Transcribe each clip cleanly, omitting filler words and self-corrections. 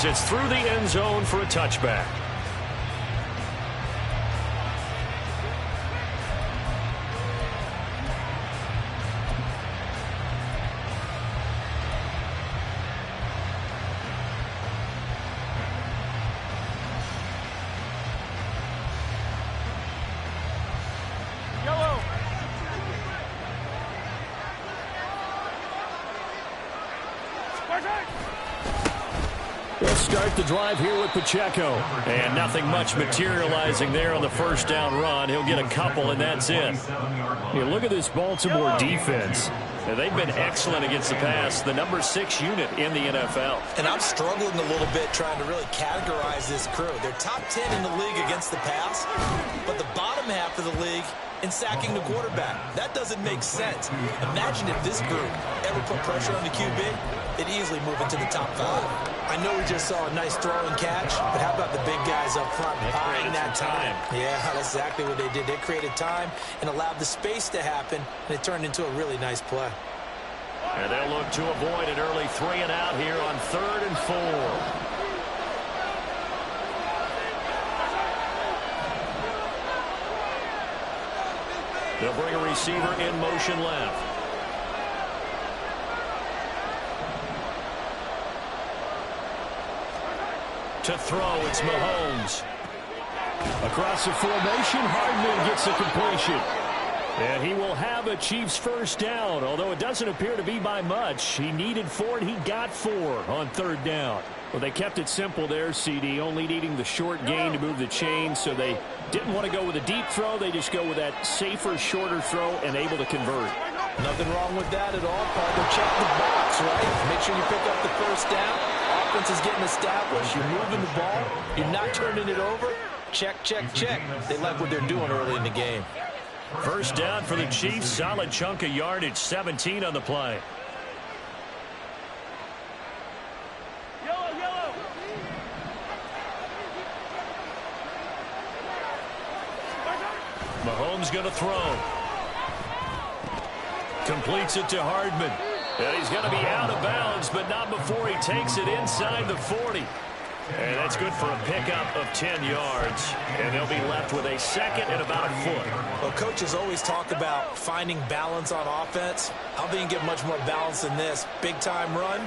as it's through the end zone for a touchback. We'll start the drive here with Pacheco. And nothing much materializing there on the first down run. He'll get a couple, and that's it. You look at this Baltimore defense. They've been excellent against the pass, the number 6 unit in the NFL. And I'm struggling a little bit trying to really categorize this crew. They're top 10 in the league against the pass, but the bottom half of the league in sacking the quarterback. That doesn't make sense. Imagine if this group ever put pressure on the QB, it'd easily move into the top 5. I know we just saw a nice throw and catch, but how about the big guys up front buying that time? Yeah, that's exactly what they did. They created time and allowed the space to happen, and it turned into a really nice play. And they'll look to avoid an early 3 and out here on 3rd and 4. They'll bring a receiver in motion left. To throw, it's Mahomes. Across the formation, Hardman gets the completion. And he will have a Chiefs first down, although it doesn't appear to be by much. He needed 4, and he got 4 on 3rd down. Well, they kept it simple there, CD, only needing the short gain to move the chain, so they didn't want to go with a deep throw. They just go with that safer, shorter throw and able to convert. Nothing wrong with that at all, Parker. Check the box, right? Make sure you pick up the first down. Offense is getting established. You're moving the ball. You're not turning it over. Check, check, check. They like what they're doing early in the game. First down for the Chiefs. Solid chunk of yardage. 17 on the play. Mahomes going to throw. Completes it to Hardman. And he's going to be out of bounds, but not before he takes it inside the 40. And that's good for a pickup of 10 yards. And they'll be left with a second and about a foot. Well, coaches always talk about finding balance on offense. I don't think you can get much more balance than this. Big-time run,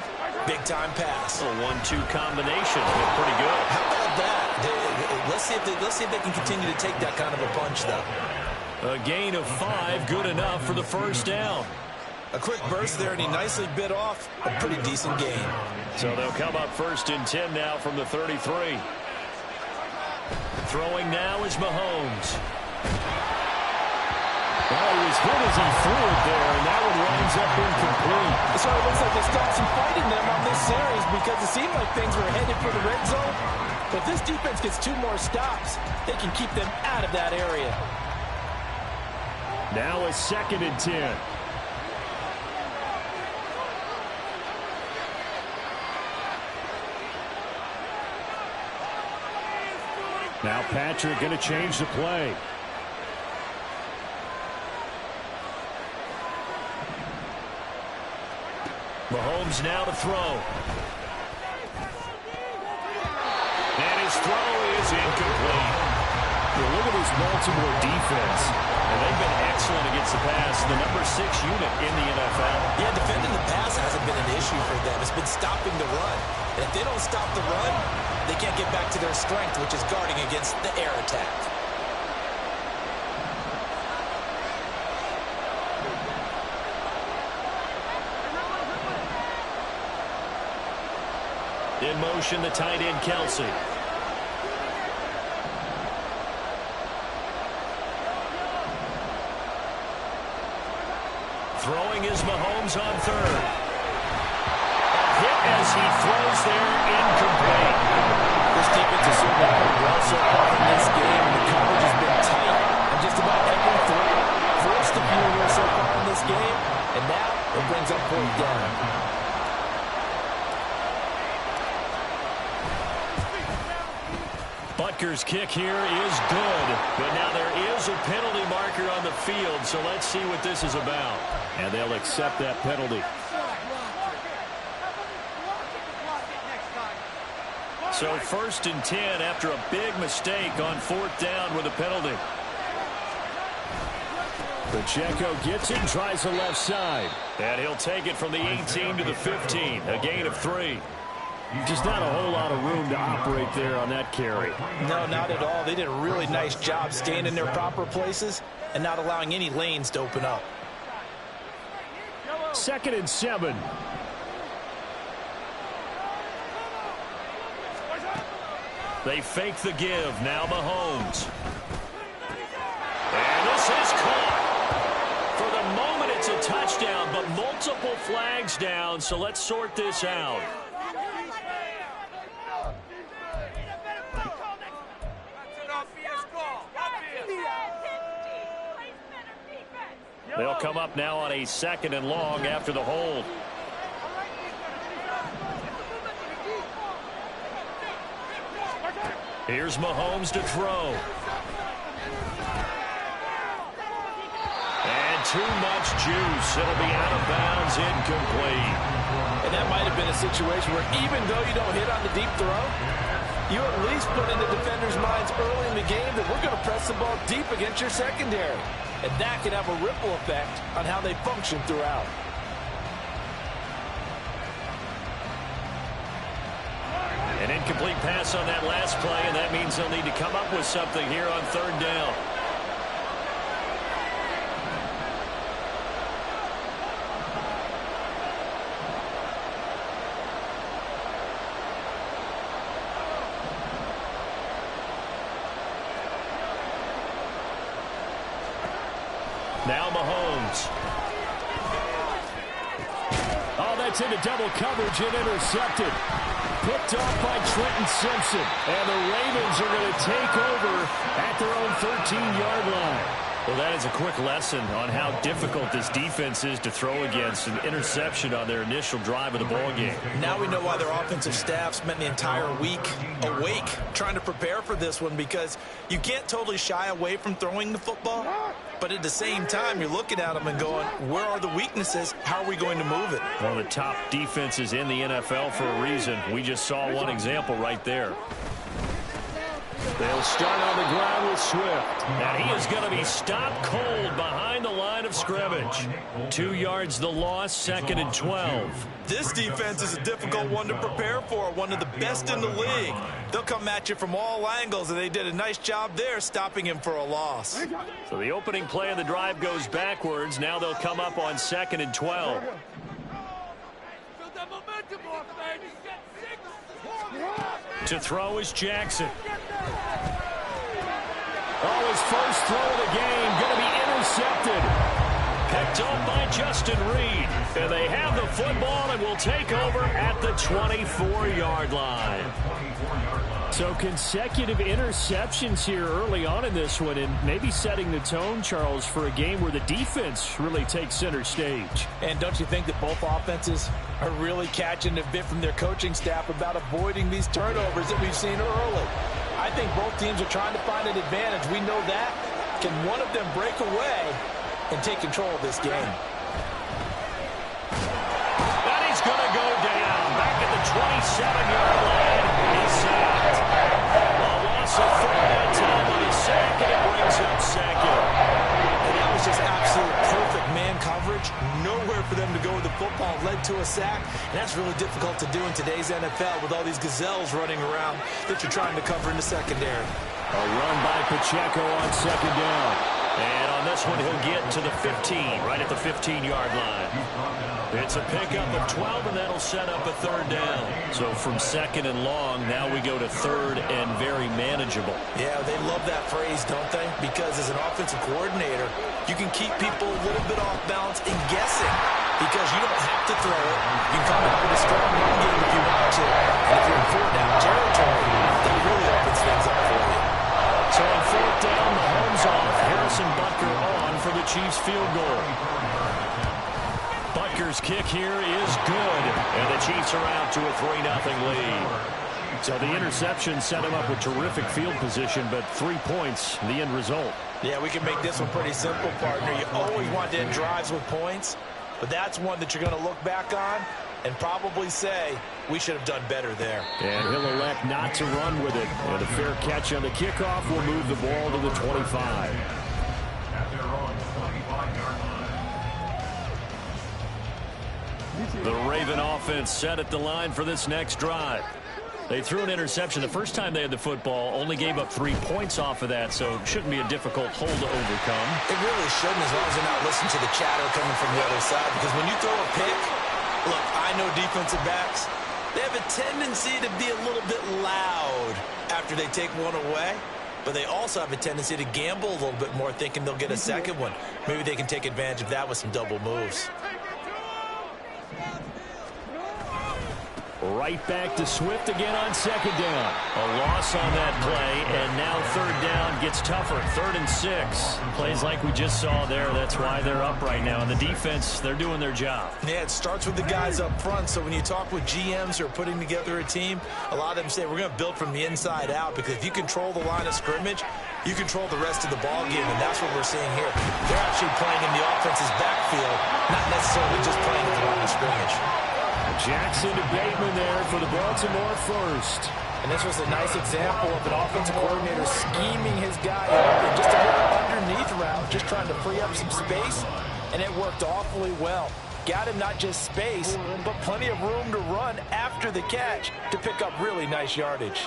big-time pass. A 1-2 combination. Pretty good. How about that? Let's see if they can continue to take that kind of a punch, though. A gain of 5, good enough for the first down. A quick burst there, and he nicely bit off a pretty decent gain. So they'll come up 1st and 10 now from the 33. Throwing now is Mahomes. Well, he was hit as he threw it there, and that one winds up incomplete. So it looks like they stopped some fighting them on this series because it seemed like things were headed for the red zone. But if this defense gets 2 more stops, they can keep them out of that area. Now a 2nd and 10. Now Patrick going to change the play. Mahomes now to throw. And his throw is incomplete. You look at this Baltimore defense, and they've been excellent against the pass, the number 6 unit in the NFL. Yeah, defending the pass hasn't been an issue for them. It's been stopping the run. And if they don't stop the run, they can't get back to their strength, which is guarding against the air attack. In motion, the tight end, Kelsey. Throwing is Mahomes on 3rd. A hit as he throws there, incomplete. This defense has certainly played well so far in this game. The coverage has been tight on just about every throw. Forced a few here so far in this game, and now it brings up 4th down. Butker's kick here is good, but now there is a penalty marker on the field, so let's see what this is about. And they'll accept that penalty. So 1st and 10 after a big mistake on 4th down with a penalty. Pacheco gets it and tries the left side. And he'll take it from the 18 to the 15. A gain of 3. Just not a whole lot of room to operate there on that carry. No, not at all. They did a really nice job staying in their proper places and not allowing any lanes to open up. 2nd and 7. They fake the give. Now Mahomes. And this is caught. For the moment, it's a touchdown, but multiple flags down, so let's sort this out. They'll come up now on a 2nd and long after the hold. Here's Mahomes to throw. And too much juice. It'll be out of bounds, incomplete. And that might have been a situation where even though you don't hit on the deep throw, you at least put in the defenders' minds early in the game that we're going to press the ball deep against your secondary. And that can have a ripple effect on how they function throughout. An incomplete pass on that last play, and that means they'll need to come up with something here on 3rd down. Now Mahomes. Oh, that's into double coverage and intercepted. Picked off by Trenton Simpson. And the Ravens are going to take over at their own 13-yard line. Well, that is a quick lesson on how difficult this defense is to throw against. An interception on their initial drive of the ballgame. Now we know why their offensive staff spent the entire week awake trying to prepare for this one, because you can't totally shy away from throwing the football. But at the same time, you're looking at them and going, where are the weaknesses? How are we going to move it? One of the top defenses in the NFL for a reason. We just saw one example right there. They'll start on the ground with Swift. And he is going to be stopped cold behind the line of scrimmage. 2 yards the loss, 2nd and 12. This defense is a difficult one to prepare for, one of the best in the league. They'll come at you from all angles, and they did a nice job there stopping him for a loss. So the opening play of the drive goes backwards. Now they'll come up on 2nd and 12. To throw is Jackson. Oh, his first throw of the game going to be intercepted. Picked up by Justin Reed. And they have the football and will take over at the 24-yard line. So consecutive interceptions here early on in this one, and maybe setting the tone, Charles, for a game where the defense really takes center stage. And don't you think that both offenses are really catching a bit from their coaching staff about avoiding these turnovers that we've seen early? I think both teams are trying to find an advantage. We know that. Can one of them break away and take control of this game? And he's going to go down back at the 27-yard line. He's sacked. A loss of 4 that time on his sack, and it brings up 2nd. And that was just absolute perfect man coverage. Nowhere for them to go with the football. Led to a sack. And that's really difficult to do in today's NFL with all these gazelles running around that you're trying to cover in the secondary. A run by Pacheco on 2nd down. And on this one, he'll get to the 15, right at the 15-yard line. It's a pickup of 12, and that'll set up a 3rd down. So from 2nd and long, now we go to 3rd and very manageable. Yeah, they love that phrase, don't they? Because as an offensive coordinator, you can keep people a little bit off balance and guessing, because you don't have to throw it. You can come out with a strong run game if you want to. And if you're in 4th down territory, that really opens things up for you. So on 4th down, Mahomes off, Harrison Butker on for the Chiefs field goal. Butker's kick here is good, and the Chiefs are out to a 3-0 lead. So the interception set him up with terrific field position, but 3 points, the end result. Yeah, we can make this one pretty simple, partner. You always want to end drives with points, but that's one that you're going to look back on and probably say, we should have done better there. And he'll elect not to run with it. And a fair catch on the kickoff will move the ball to the 25. The Raven offense set at the line for this next drive. They threw an interception the first time they had the football, only gave up 3 points off of that, so it shouldn't be a difficult hole to overcome. It really shouldn't, as long as they're not listening to the chatter coming from the other side, because when you throw a pick, look, I know defensive backs, they have a tendency to be a little bit loud after they take one away, but they also have a tendency to gamble a little bit more, thinking they'll get a second one. Maybe they can take advantage of that with some double moves. Right back to Swift again on second down. A loss on that play, and now third down gets tougher. 3rd and 6. Plays like we just saw there. That's why they're up right now. And the defense, they're doing their job. Yeah, it starts with the guys up front. So when you talk with GMs who are putting together a team, a lot of them say we're going to build from the inside out, because if you control the line of scrimmage, you control the rest of the ball game, and that's what we're seeing here. They're actually playing in the offense's backfield, not necessarily just playing at the line of scrimmage. Jackson to Bateman there for the Baltimore first. And this was a nice example of an offensive coordinator scheming his guy up and just a little underneath route, just trying to free up some space, and it worked awfully well. Got him not just space, but plenty of room to run after the catch to pick up really nice yardage.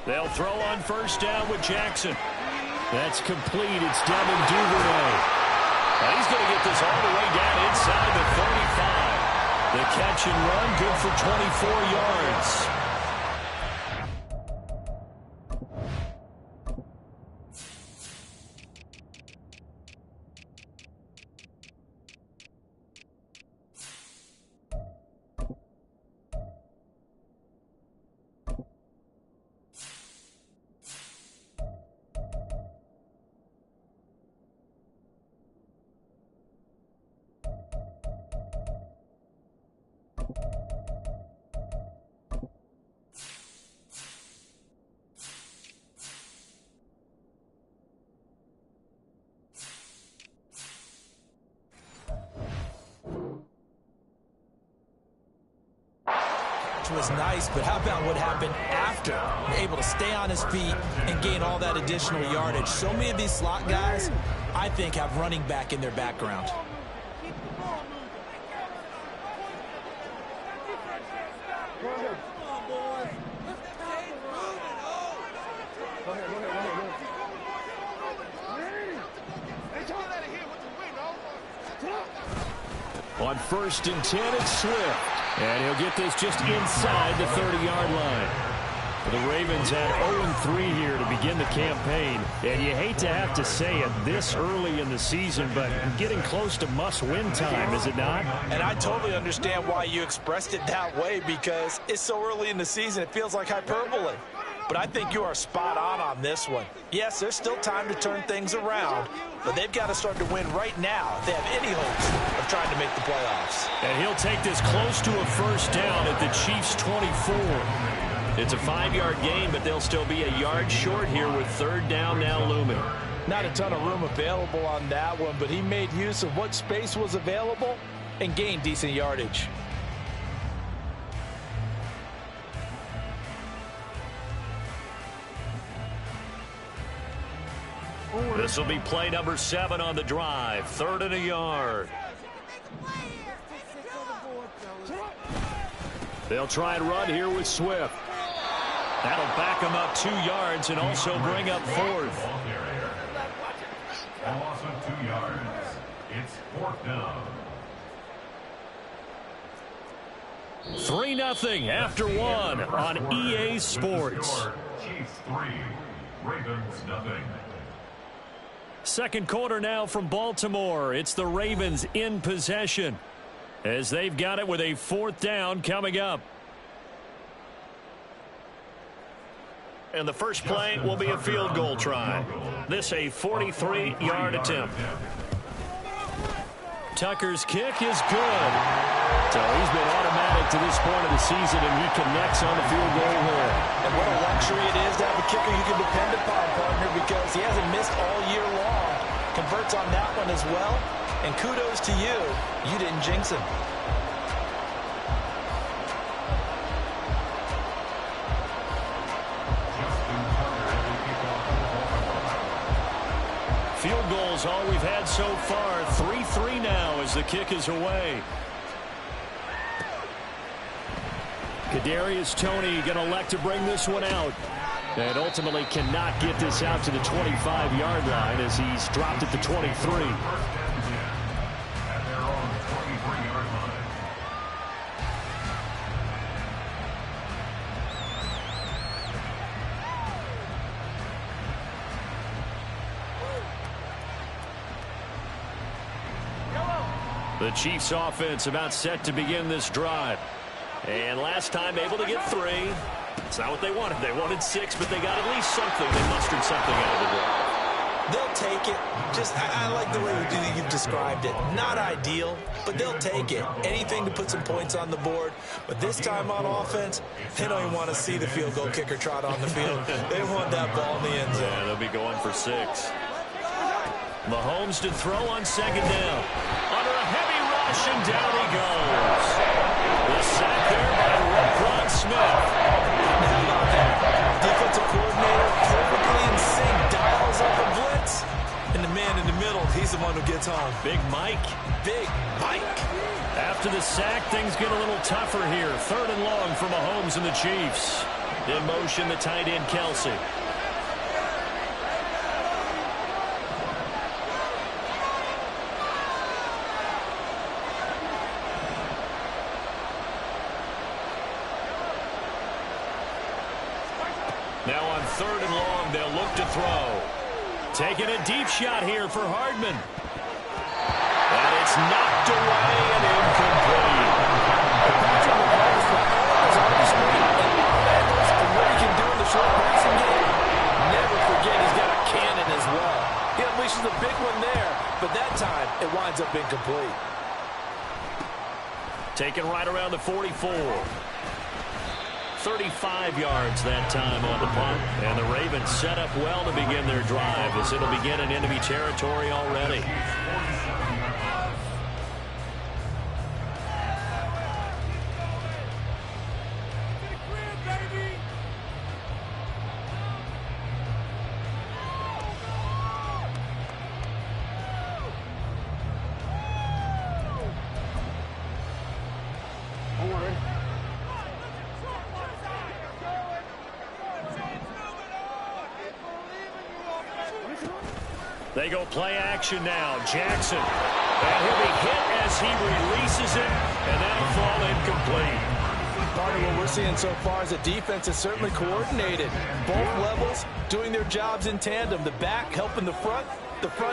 They'll throw on first down with Jackson. That's complete. It's Devin Duvernay. He's going to get this all the way down inside the 35. The catch and run, good for 24 yards. Was nice, but how about what happened after? Able to stay on his feet and gain all that additional yardage. So many of these slot guys, I think, have running back in their background. On 1st and 10, it's Swift. And he'll get this just inside the 30-yard line. The Ravens had 0-3 here to begin the campaign. And you hate to have to say it this early in the season, but getting close to must-win time, is it not? And I totally understand why you expressed it that way, because it's so early in the season, it feels like hyperbole. But I think you are spot on this one. Yes, there's still time to turn things around, but they've got to start to win right now if they have any hopes of trying to make the playoffs. And he'll take this close to a first down at the Chiefs' 24. It's a 5-yard gain, but they'll still be a yard short here with third down now looming. Not a ton of room available on that one, but he made use of what space was available and gained decent yardage. This will be play number 7 on the drive. 3rd and a yard. They'll try and run here with Swift. That'll back him up 2 yards and also bring up 4th. A loss of 2 yards. It's 4th down. 3-0 after 1 on EA Sports. Chiefs 3, Ravens 0. Second quarter now from Baltimore. It's the Ravens in possession as they've got it with a 4th down coming up. And the first play will be a field goal try. This a 43-yard attempt. Tucker's kick is good. So he's been automatic to this point of the season, and he connects on the field goal here. And what a luxury it is to have a kicker you can depend upon, partner, because he hasn't missed all year long. Converts on that one as well. And kudos to you. You didn't jinx him. field goals, all we've had so far. 3-3 now as the kick is away. Kadarius Toney going to elect to bring this one out. And ultimately cannot get this out to the 25-yard line as he's dropped at the 23. The Chiefs offense about set to begin this drive. And last time able to get 3. It's not what they wanted. They wanted 6, but they got at least something. They mustered something out of the drive. They'll take it. I like the way you've described it. Not ideal, but they'll take it. Anything to put some points on the board. But this time on offense, they don't even want to see the field goal kicker trot on the field. They want that ball in the end zone. Yeah, they'll be going for 6. Mahomes to throw on second down. Under a heavy rush, and down he goes. The sack there by Roquan Smith. How about that? Defensive coordinator perfectly in sync, dials up a blitz, and the man in the middle, he's the one who gets home. Big Mike. Big Mike. After the sack, things get a little tougher here. 3rd and long for Mahomes and the Chiefs. In motion, the tight end, Kelsey. Now on 3rd and long, they'll look to throw. Taking a deep shot here for Hardman. And it's knocked away and incomplete. And what he can do in the short passing game, never forget he's got a cannon as well. He unleashes a big one there, but that time it winds up incomplete. Taken right around the 44. 35 yards that time on the punt. And the Ravens set up well to begin their drive as it'll begin in enemy territory already. They go play action now. Jackson. And he'll be hit as he releases it, and that'll fall incomplete. Part of what we're seeing so far is the defense is certainly coordinated. Both levels doing their jobs in tandem. The back helping the front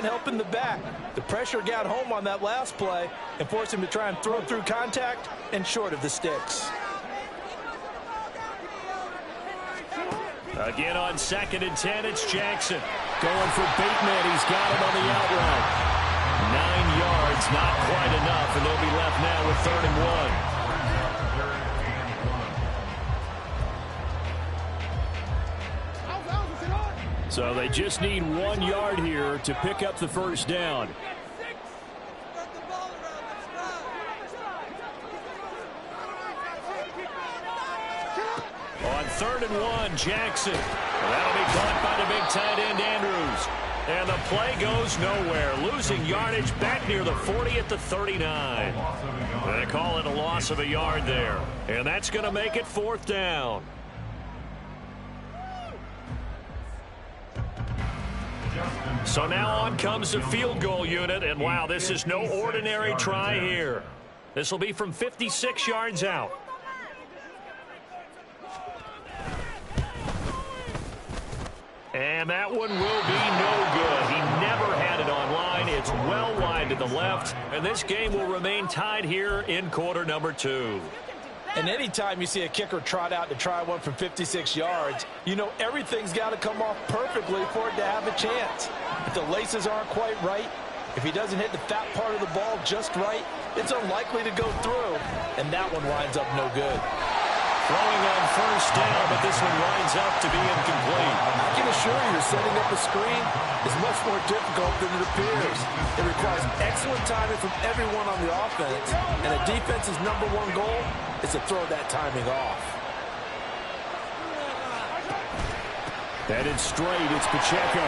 helping the back. The pressure got home on that last play and forced him to try and throw through contact and short of the sticks. Again on 2nd and 10, it's Jackson. Going for Bateman. He's got him on the out route. 9 yards, not quite enough, and they'll be left now with 3rd and 1. So they just need 1 yard here to pick up the first down. On 3rd and 1, Jackson. That'll be caught by the big tight end, Andrews. And the play goes nowhere. Losing yardage back near the 40 at the 39. They call it a loss of a yard there. And that's going to make it 4th down. So now on comes the field goal unit. And wow, this is no ordinary try here. This will be from 56 yards out. And that one will be no good. He never had it on line. It's well wide to the left. And this game will remain tied here in quarter number 2. And anytime you see a kicker trot out to try one from 56 yards, you know everything's got to come off perfectly for it to have a chance. If the laces aren't quite right, if he doesn't hit the fat part of the ball just right, it's unlikely to go through. And that one winds up no good. Throwing on 1st down, but this one winds up to be incomplete. I can assure you, setting up a screen is much more difficult than it appears. It requires excellent timing from everyone on the offense, and a defense's #1 goal is to throw that timing off. Headed straight, it's Pacheco.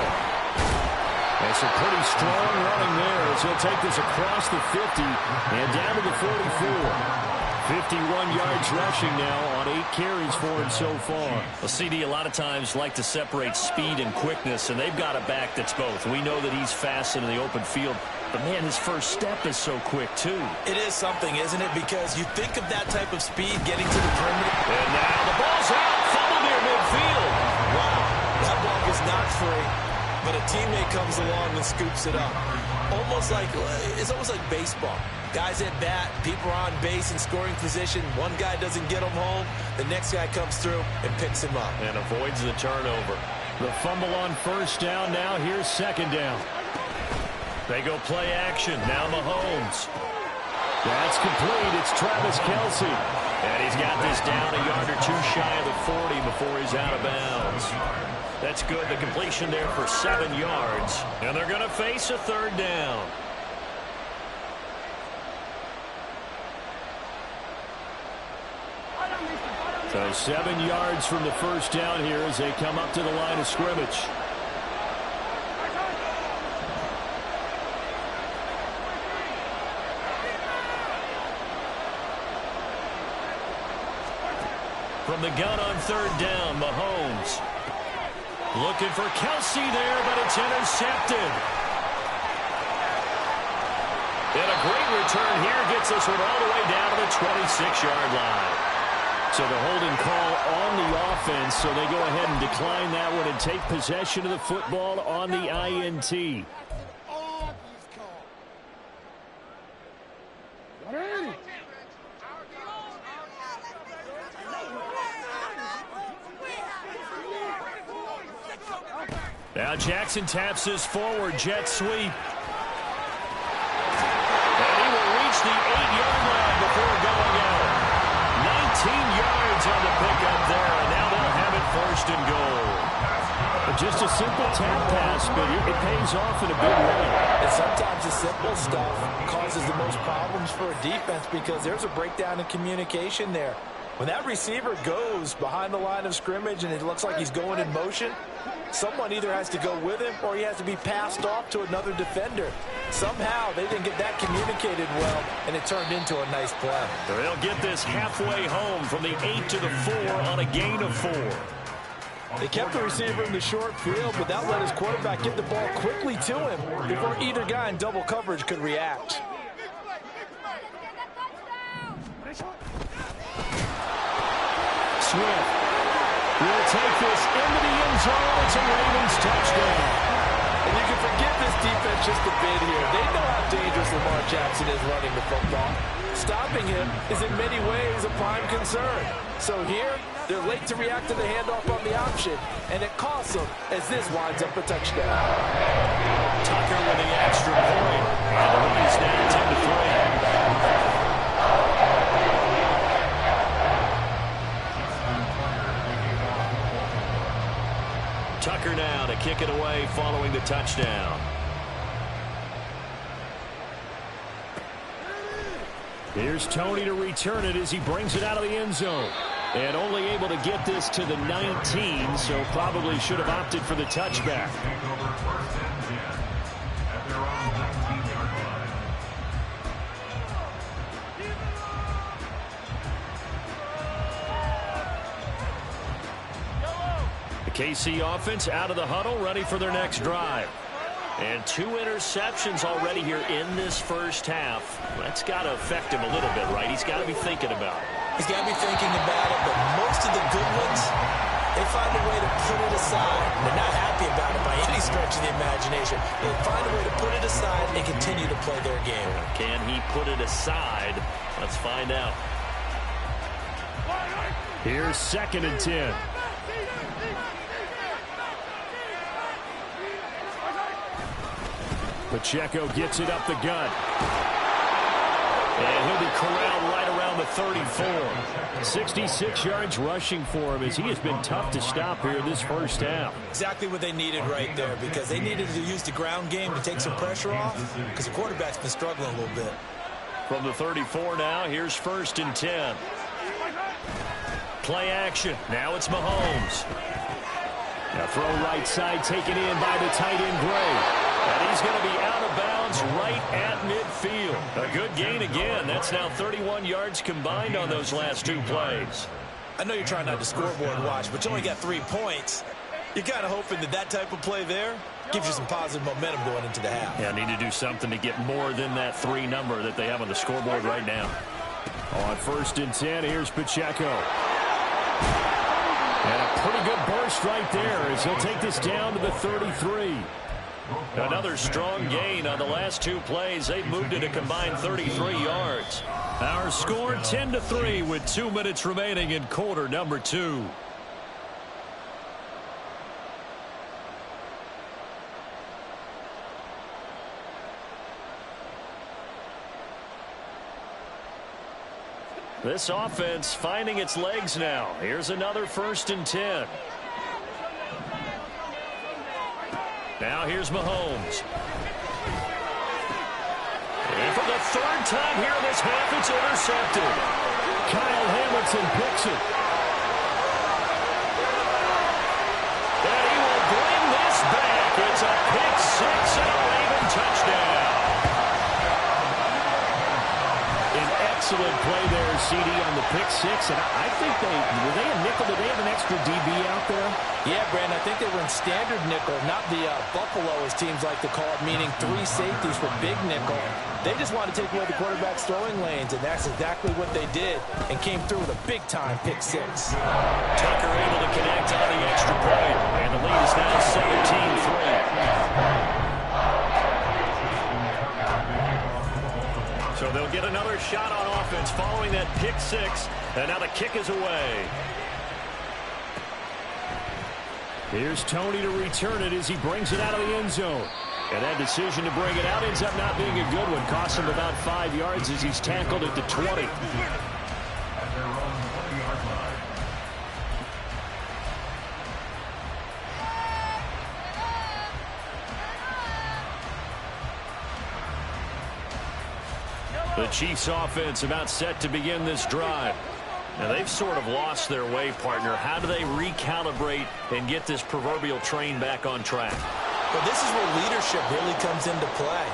And some pretty strong running there as he'll take this across the 50 and down to the 44. 51 yards rushing now on 8 carries for him so far. Well, CD a lot of times like to separate speed and quickness, and they've got a back that's both. We know that he's fast in the open field, but, man, his first step is so quick, too. It is something, isn't it? Because you think of that type of speed getting to the perimeter. And now the ball's out. Fumble near midfield. Wow, that ball was not free, but a teammate comes along and scoops it up. It's almost like baseball. Guys at bat, people are on base in scoring position. One guy doesn't get him home. The next guy comes through and picks him up. And avoids the turnover. The fumble on first down. Now here's second down. They go play action. Now Mahomes. That's complete. It's Travis Kelce. And he's got this down a yard or two shy of the 40 before he's out of bounds. That's good. The completion there for 7 yards. And they're going to face a third down. So 7 yards from the first down here as they come up to the line of scrimmage. From the gun on third down, Mahomes. Looking for Kelce there, but it's intercepted. And a great return here gets this one all the way down to the 26-yard line. So the holding call on the offense, so they go ahead and decline that one and take possession of the football on the INT. Now Jackson taps his forward jet sweep. And he will reach the 8-yard line before going out. 19 yards on the pickup there, and now they'll have it first and goal. Just a simple tap pass, but it pays off in a big way. And sometimes the simple stuff causes the most problems for a defense because there's a breakdown in communication there. When that receiver goes behind the line of scrimmage and it looks like he's going in motion, someone either has to go with him or he has to be passed off to another defender. Somehow they didn't get that communicated well, and it turned into a nice play. They'll get this halfway home from the 8 to the 4 on a gain of 4. They kept the receiver in the short field, but that let his quarterback get the ball quickly to him before either guy in double coverage could react. Swift will take this into the end zone. It's a Ravens touchdown. And you can forgive this defense just a bit here. They know how dangerous Lamar Jackson is running the football. Stopping him is in many ways a prime concern. So here, they're late to react to the handoff on the option, and it costs them as this winds up a touchdown. Tucker with the extra point. And the lead is now 10-3. Tucker now to kick it away following the touchdown. Here's Tony to return it as he brings it out of the end zone. And only able to get this to the 19, so probably should have opted for the touchback. The KC offense out of the huddle, ready for their next drive. And 2 interceptions already here in this first half. That's got to affect him a little bit, right? He's got to be thinking about it. He's got to be thinking about it, but most of the good ones, they find a way to put it aside. They're not happy about it by any stretch of the imagination. They find a way to put it aside and continue to play their game. Can he put it aside? Let's find out. Here's 2nd and 10. Pacheco gets it up the gut. And he'll be corralled right around the 34. 66 yards rushing for him as he has been tough to stop here this first half. Exactly what they needed right there, because they needed to use the ground game to take some pressure off, because the quarterback's been struggling a little bit. From the 34 now, here's 1st and 10. Play action. Now it's Mahomes. Now throw right side taken in by the tight end Gray. And he's going to be out of bounds right at midfield. A good gain again. That's now 31 yards combined on those last two plays. I know you're trying not to scoreboard watch, but you only got 3 points. You're kind of hoping that that type of play there gives you some positive momentum going into the half. Yeah, need to do something to get more than that 3 number that they have on the scoreboard right now. On 1st and 10, here's Pacheco. And a pretty good burst right there as he'll take this down to the 33. Another strong gain on the last 2 plays. They've moved it a combined 33 yards. Our score 10-3 with 2 minutes remaining in quarter number 2. This offense finding its legs now. Here's another 1st and 10. Now here's Mahomes. And for the 3rd time here in this half, it's intercepted. Kyle Hamilton picks it. And he will bring this back. It's a pick 6 and a Raven touchdown. Excellent play there, CD, on the pick 6. And I think were they a nickel? Did they have an extra DB out there? Yeah, Brandon, I think they were in standard nickel, not the Buffalo, as teams like to call it, meaning 3 safeties for big nickel. They just wanted to take away the quarterback's throwing lanes, and that's exactly what they did, and came through with a big-time pick 6. Tucker able to connect on the extra point, and the lead is now 17-3. So they'll get another shot on offense following that pick 6. And now the kick is away. Here's Tony to return it as he brings it out of the end zone. And that decision to bring it out ends up not being a good one. Costs him about 5 yards as he's tackled at the 20. The Chiefs offense about set to begin this drive. Now they've sort of lost their way, partner. How do they recalibrate and get this proverbial train back on track? Well, this is where leadership really comes into play.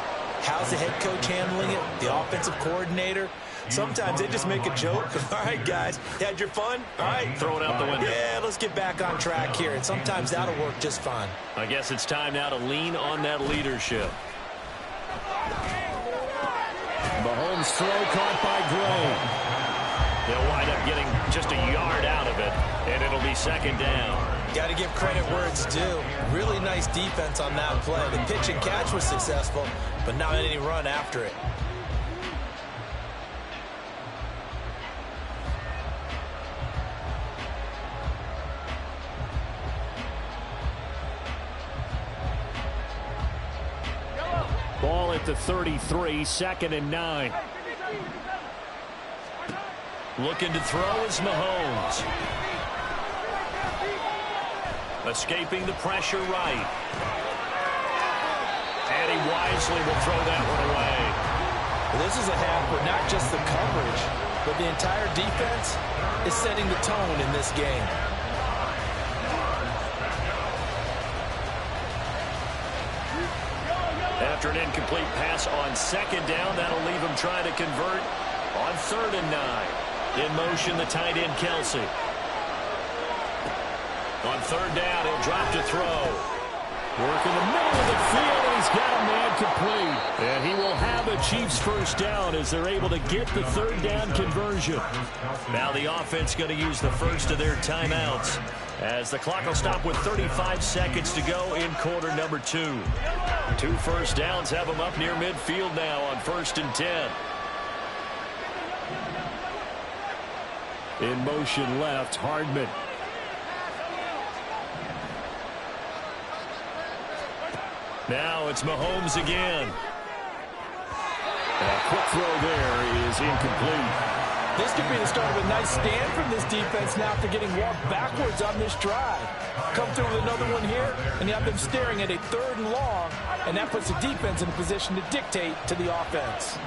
How's the head coach handling it? The offensive coordinator? Sometimes they just make a joke. All right, guys, you had your fun? All right. Throw it out the window. Yeah, let's get back on track here. And sometimes that'll work just fine. I guess it's time now to lean on that leadership. Mahomes' throw caught by Gray. They'll wind up getting just a yard out of it, and it'll be 2nd down. Got to give credit where it's due. Really nice defense on that play. The pitch and catch was successful, but not any run after it. Ball at the 33, 2nd and 9. Looking to throw is Mahomes. Escaping the pressure right. And he wisely will throw that one away. Well, this is a half where not just the coverage, but the entire defense is setting the tone in this game. After an incomplete pass on 2nd down, that'll leave him trying to convert on 3rd and 9. In motion, the tight end, Kelsey. On 3rd down, he'll drop to throw. Work in the middle of the field, and he's got a man complete. And he will have a Chiefs 1st down as they're able to get the 3rd down conversion. Now the offense going to use the first of their timeouts as the clock will stop with 35 seconds to go in quarter number 2. 2 first downs have them up near midfield now on 1st and 10. In motion left, Hardman. Now it's Mahomes again. A quick throw there is incomplete. This could be the start of a nice stand from this defense now after getting walked backwards on this drive. Come through with another one here, and you have them staring at a 3rd and long, and that puts the defense in a position to dictate to the offense.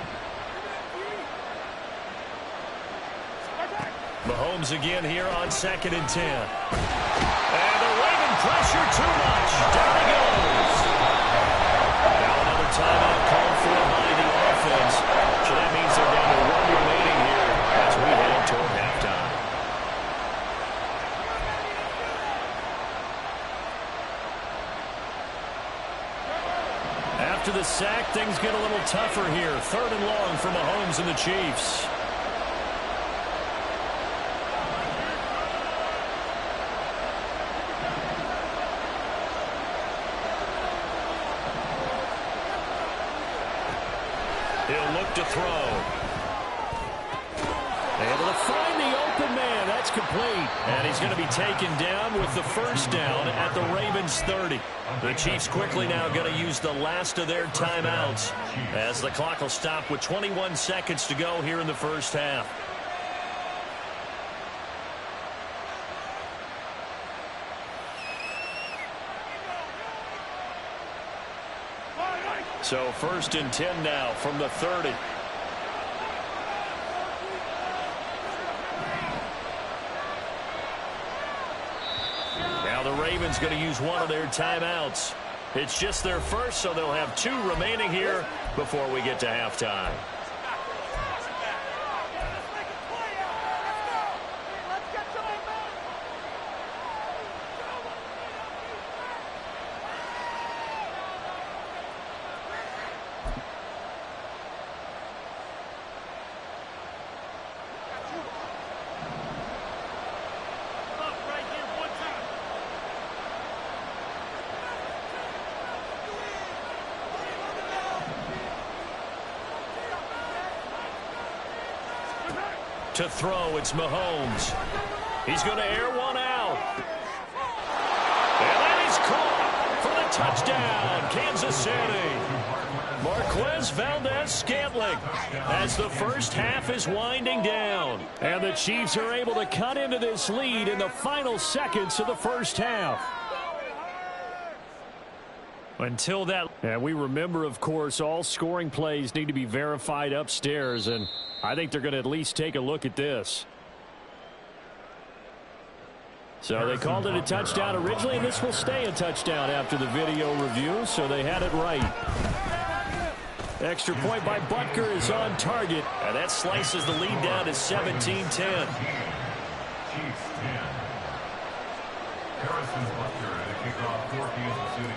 Mahomes again here on 2nd and 10. And the Raven pressure too much. Down he goes. after the sack, things get a little tougher here. 3rd and long for Mahomes and the Chiefs. He'll look to throw. Able to find the open man. That's complete. And he's going to be taken down with the first down at the Ravens 30. The Chiefs quickly now going to use the last of their timeouts as the clock will stop with 21 seconds to go here in the first half. So 1st and 10 now from the 30. Now the Ravens going to use one of their timeouts. It's just their first, so they'll have 2 remaining here before we get to halftime. To throw, it's Mahomes. He's going to air one out. And that is caught for the touchdown, Kansas City. Marquez Valdez-Scantling as the first half is winding down. And the Chiefs are able to cut into this lead in the final seconds of the first half. Until that, and we remember, of course, all scoring plays need to be verified upstairs, and I think they're going to at least take a look at this. So they called it a touchdown originally, and this will stay a touchdown after the video review, so they had it right. Extra point by Butker is on target, and that slices the lead down to 17-10. Chiefs 10. Harrison Butker at the kickoff for Kansas City.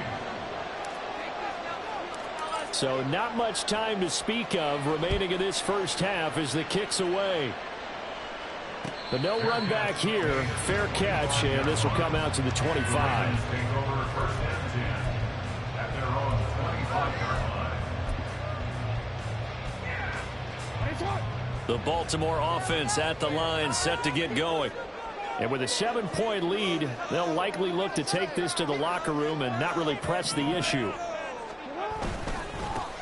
So not much time to speak of remaining in this first half as the kick's away. The no run back here, fair catch, and this will come out to the 25. The Baltimore offense at the line, set to get going. And with a 7-point lead, they'll likely look to take this to the locker room and not really press the issue.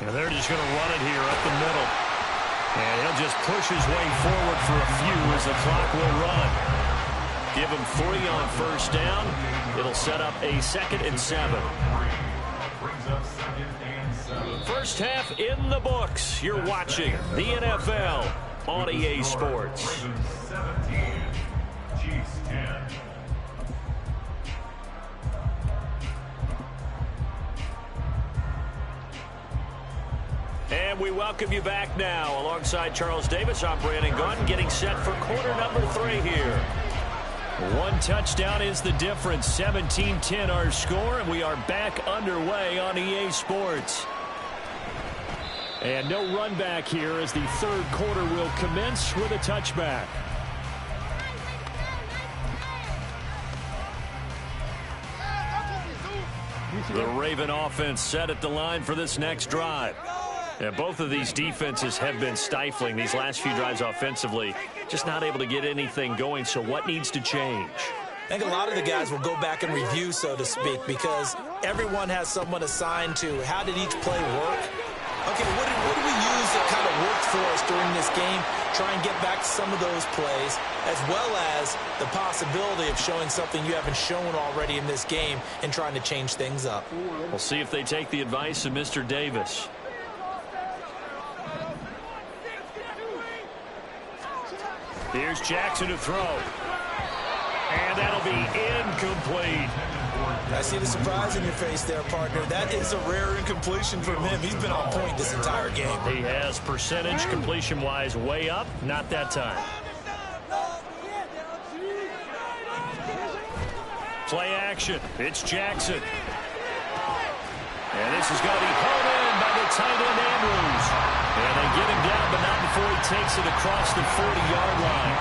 And they're just going to run it here up the middle. And he'll just push his way forward for a few as the clock will run. Give him 3 on first down. It'll set up a 2nd and 7. First half in the books. You're watching the NFL on EA Sports. Chiefs 10. And we welcome you back now. Alongside Charles Davis, I'm Brandon Gaudin, getting set for quarter number 3 here. 1 touchdown is the difference. 17-10 our score, and we are back underway on EA Sports. And no run back here as the 3rd quarter will commence with a touchback. The Raven offense set at the line for this next drive. And both of these defenses have been stifling these last few drives offensively. Just not able to get anything going, so what needs to change? I think a lot of the guys will go back and review, so to speak, because everyone has someone assigned to how did each play work. Okay, what did we use that kind of worked for us during this game? Try and get back to some of those plays, as well as the possibility of showing something you haven't shown already in this game and trying to change things up. We'll see if they take the advice of Mr. Davis. Here's Jackson to throw. And that'll be incomplete. I see the surprise in your face there, partner. That is a rare incompletion from him. He's been on point this entire game. He has percentage completion-wise way up. Not that time. Play action. It's Jackson. And this is going to be held in tight end Andrews. And they get him down, but not before he takes it across the 40-yard line.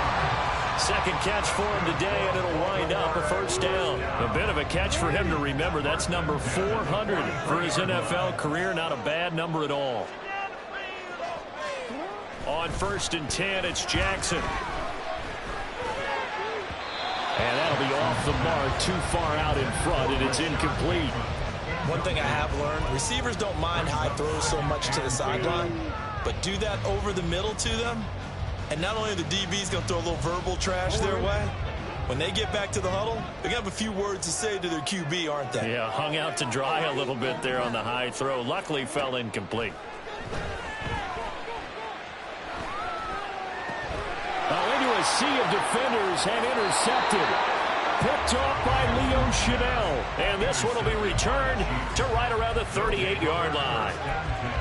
Second catch for him today, and it'll wind up a first down. A bit of a catch for him to remember. That's number 400 for his NFL career. Not a bad number at all. On 1st and 10, it's Jackson. And that'll be off the mark, too far out in front, and it's incomplete. One thing I have learned, receivers don't mind high throws so much to the sideline, but do that over the middle to them, and not only are the DBs going to throw a little verbal trash their way, when they get back to the huddle, they're going to have a few words to say to their QB, aren't they? Yeah, hung out to dry a little bit there on the high throw. Luckily fell incomplete. Into a sea of defenders and intercepted. Picked off by Leo Chanel. And this one will be returned to right around the 38-yard line.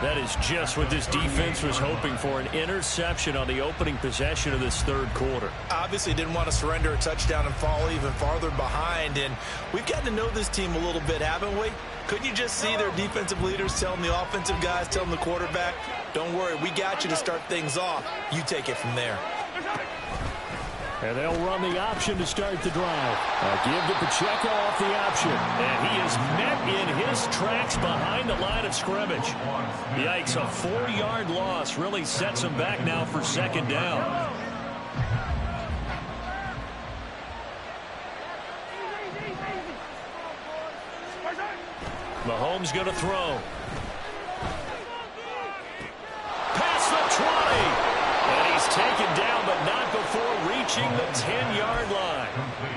That is just what this defense was hoping for, an interception on the opening possession of this third quarter. Obviously didn't want to surrender a touchdown and fall even farther behind. And we've gotten to know this team a little bit, haven't we? Couldn't you just see their defensive leaders telling the offensive guys, telling the quarterback, don't worry, we got you to start things off. You take it from there. And they'll run the option to start the drive. Give to Pacheco off the option. And he is met in his tracks behind the line of scrimmage. Yikes, a 4-yard loss really sets him back now for second down. Mahomes going to throw. Past the 20. And he's taken down, but not before reaching the 10-yard line.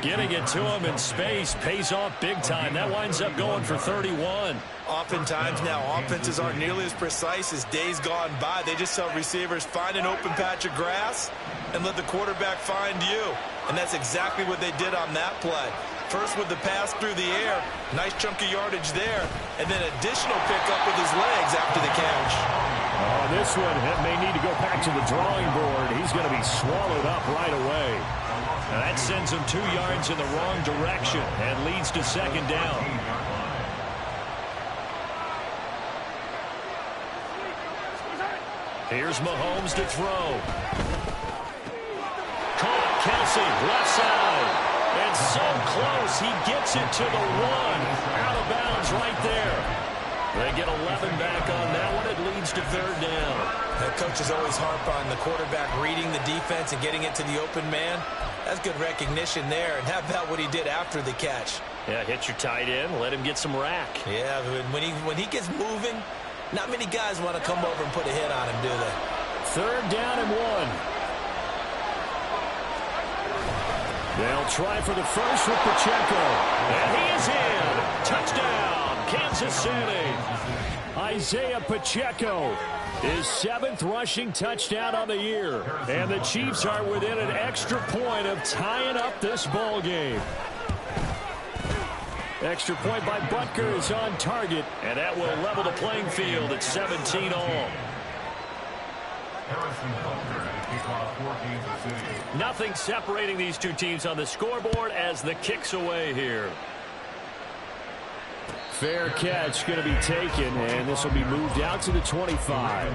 Getting it to him in space pays off big time. That winds up going for 31. Oftentimes now, offenses aren't nearly as precise as days gone by. They just tell receivers, find an open patch of grass and let the quarterback find you. And that's exactly what they did on that play. First with the pass through the air, nice chunk of yardage there, and then additional pickup with his legs after the catch. Oh, this one may need to go back to the drawing board. He's going to be swallowed up right away. And that sends him 2 yards in the wrong direction and leads to second down. Here's Mahomes to throw. Caught Kelsey, left side. And so close, he gets it to the 1. Out of bounds right there. They get 11 back on that one. It leads to third down. That coach is always harp on the quarterback reading the defense and getting it to the open man. That's good recognition there. And how about what he did after the catch? Yeah, hit your tight end, let him get some rack. Yeah, when he gets moving, not many guys want to come over and put a hit on him, do they? Third down and 1. They'll try for the first with Pacheco. And he is in. Touchdown, Kansas City. Isaiah Pacheco, his 7th rushing touchdown on the year. And the Chiefs are within an extra point of tying up this ball game. Extra point by Butker is on target. And that will level the playing field at 17 all. Nothing separating these two teams on the scoreboard as the kick's away here. Fair catch going to be taken, and this will be moved out to the 25.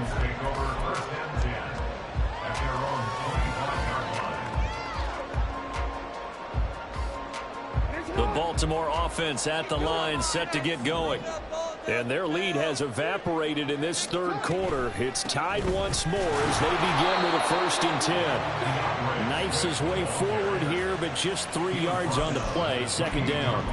The Baltimore offense at the line, set to get going. And their lead has evaporated in this third quarter. It's tied once more as they begin with a 1st and 10. Knifes his way forward here, but just 3 yards on the play. Second down.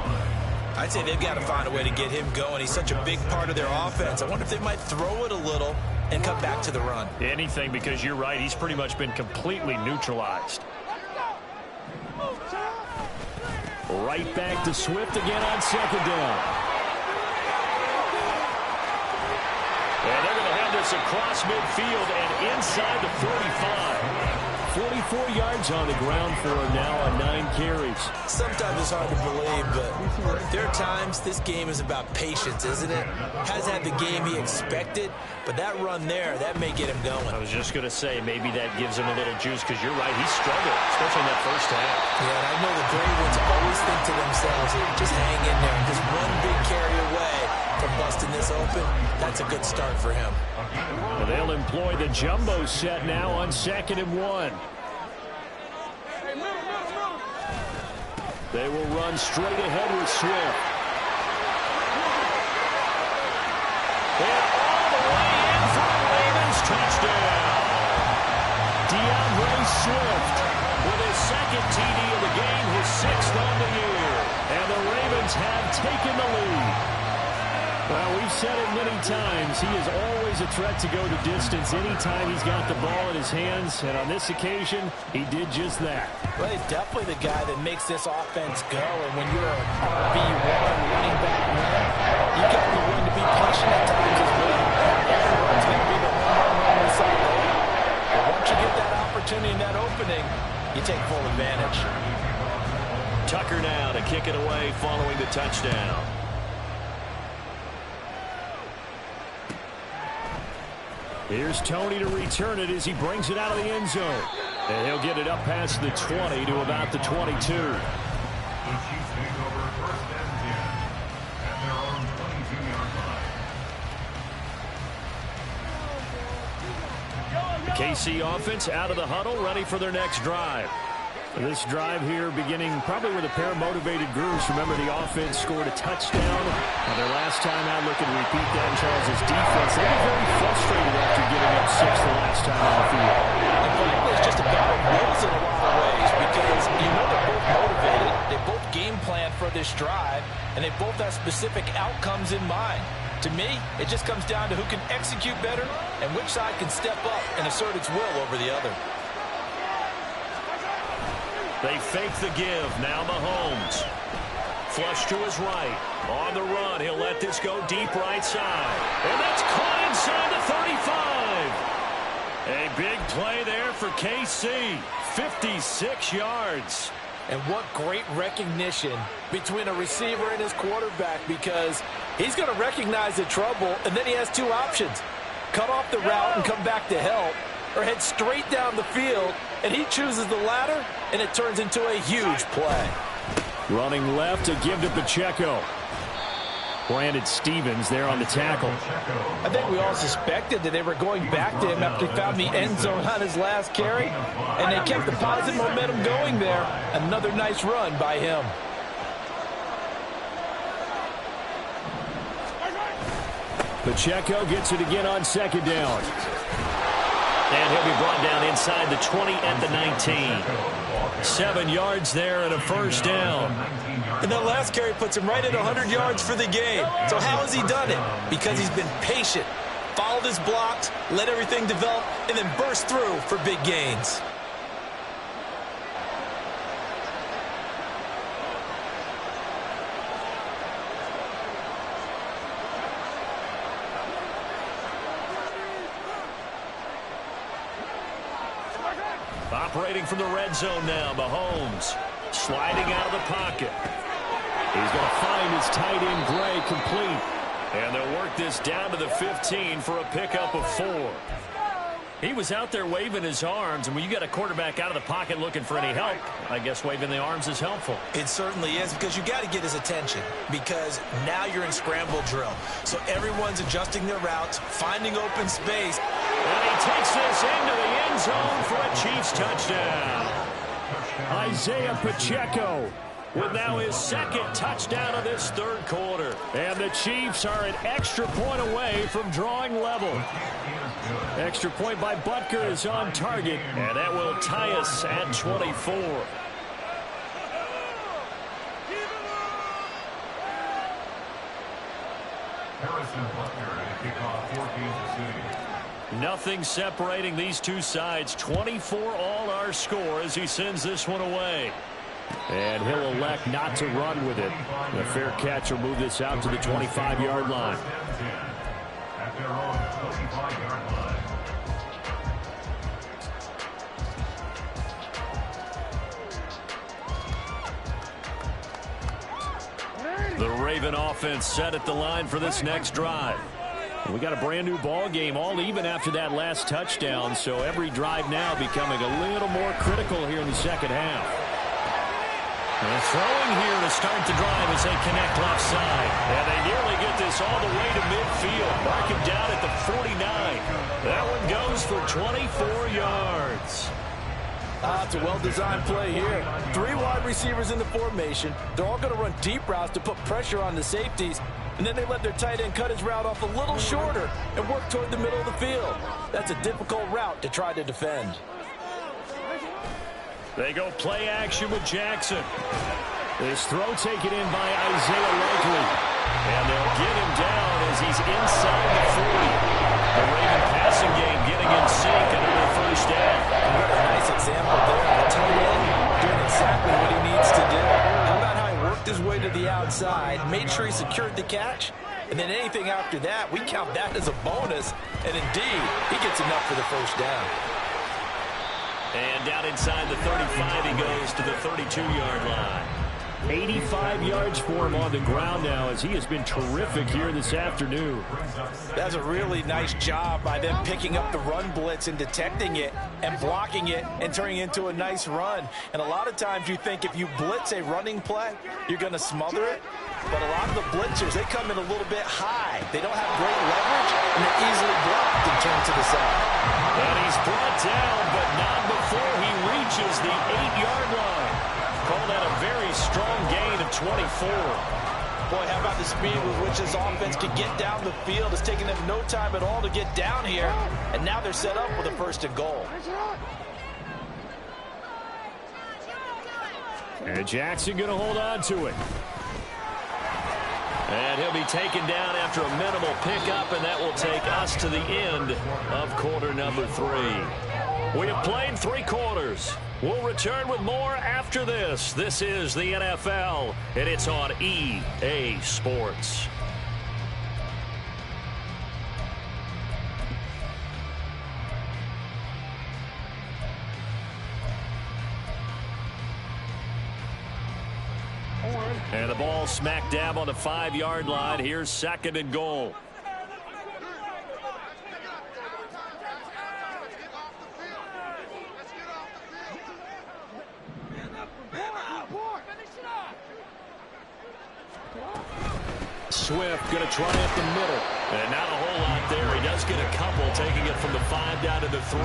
I'd say they've got to find a way to get him going. He's such a big part of their offense. I wonder if they might throw it a little and come back to the run. Anything, because you're right. He's pretty much been completely neutralized. Right back to Swift again on second down. And they're going to have this across midfield and inside the 45. 44 yards on the ground for him now on 9 carries. Sometimes it's hard to believe, but there are times this game is about patience, isn't it? Has had the game he expected, but that run there, that may get him going. I was just going to say, maybe that gives him a little juice, because you're right, he struggled, especially in that first half. Yeah, and I know the brave ones always think to themselves, just hang in there, just one big carry away from and busting this open, that's a good start for him. Well, they'll employ the jumbo set now on 2nd and 1. They will run straight ahead with Swift. And all the way in for the Ravens touchdown. DeAndre Swift with his 2nd TD of the game, his 6th on the year. And the Ravens have taken the lead. Well, we've said it many times. He is always a threat to go the distance anytime he's got the ball in his hands. And on this occasion, he did just that. Well, he's definitely the guy that makes this offense go. And when you're an RB1 running back man, you got to be willing to be patient at times as well. Everyone's going to be the one inside there. But once you get that opportunity and that opening, you take full advantage. Tucker now to kick it away following the touchdown. Here's Tony to return it as he brings it out of the end zone. And he'll get it up past the 20 to about the 22. The Chiefs take over 1st and 10 at their own 22-yard line. KC offense out of the huddle, ready for their next drive. This drive here beginning probably with a pair of motivated groups. Remember, the offense scored a touchdown. Their last time out, looking to repeat that. Charles' defense, they were very frustrated after giving up 6 the last time on the field. And frankly, it's just a battle of wills in a lot of ways because you know they're both motivated. They both game plan for this drive, and they both have specific outcomes in mind. To me, it just comes down to who can execute better and which side can step up and assert its will over the other. They fake the give. Now Mahomes. Flush to his right. On the run. He'll let this go deep right side. And that's caught inside the 35. A big play there for KC. 56 yards. And what great recognition between a receiver and his quarterback, because he's going to recognize the trouble, and then he has two options. Cut off the route and come back to help, or head straight down the field, and he chooses the latter, and it turns into a huge play. Running left to give to Pacheco. Brandon Stevens there on the tackle. I think we all suspected that they were going back to him after he found the end zone on his last carry, and they kept the positive momentum going there. Another nice run by him. Pacheco gets it again on 2nd down. And he'll be brought down inside the 20 at the 19. 7 yards there and a 1st down. And that last carry puts him right at 100 yards for the game. So how has he done it? Because he's been patient, followed his blocks, let everything develop, and then burst through for big gains. Operating from the red zone now, Mahomes sliding out of the pocket. He's going to find his tight end Gray complete. And they'll work this down to the 15 for a pickup of 4. He was out there waving his arms, and when you got a quarterback out of the pocket looking for any help, I guess waving the arms is helpful. It certainly is, because you got to get his attention, because now you're in scramble drill. So everyone's adjusting their routes, finding open space. And he takes this into the end zone for a Chiefs touchdown. Isaiah Pacheco with now his 2nd touchdown of this 3rd quarter. And the Chiefs are an extra point away from drawing level. Extra point by Butker is on target. And that will tie us at 24. Harrison Butker to kick off for Kansas City. Nothing separating these two sides. 24 all our score as he sends this one away. And he'll elect not to run with it. A fair catch will move this out to the 25-yard line. At their own 25-yard line. The Raven offense set at the line for this next drive. We got a brand new ball game, all even after that last touchdown, so every drive now becoming a little more critical here in the 2nd half. And throwing here to start the drive as they connect left side. And they nearly get this all the way to midfield. Mark him down at the 49. That one goes for 24 yards. It's a well-designed play here. 3 wide receivers in the formation. They're all going to run deep routes to put pressure on the safeties. And then they let their tight end cut his route off a little shorter and work toward the middle of the field. That's a difficult route to try to defend. They go play action with Jackson. This throw taken in by Isaiah Likely. And they'll get him down as he's inside the 40. The Raven passing game getting in sync and another first down. What a nice example there of a tight end doing exactly what he needs to do. How about how he worked his way to the outside, made sure he secured the catch, and then anything after that, we count that as a bonus. And indeed, he gets enough for the first down. And down inside the 35, he goes to the 32-yard line. 85 yards for him on the ground now as he has been terrific here this afternoon. That's a really nice job by them picking up the run blitz and detecting it and blocking it and turning it into a nice run. And a lot of times you think if you blitz a running play, you're going to smother it. But a lot of the blitzers, they come in a little bit high. They don't have great leverage, and they're easily blocked and turned to the side. And he's brought down, but not before he reaches the 8-yard line. Call that a very strong gain of 24. Boy, how about the speed with which this offense can get down the field? It's taking them no time at all to get down here, and now they're set up with a first and goal. And Jackson going to hold on to it. And he'll be taken down after a minimal pickup, and that will take us to the end of quarter number 3. We have played 3 quarters. We'll return with more after this. This is the NFL, and it's on EA Sports. And the ball smack dab on the 5-yard line. Here's 2nd and goal. Swift going to try up the middle. And not a whole lot there. He does get a couple, taking it from the 5 down to the 3.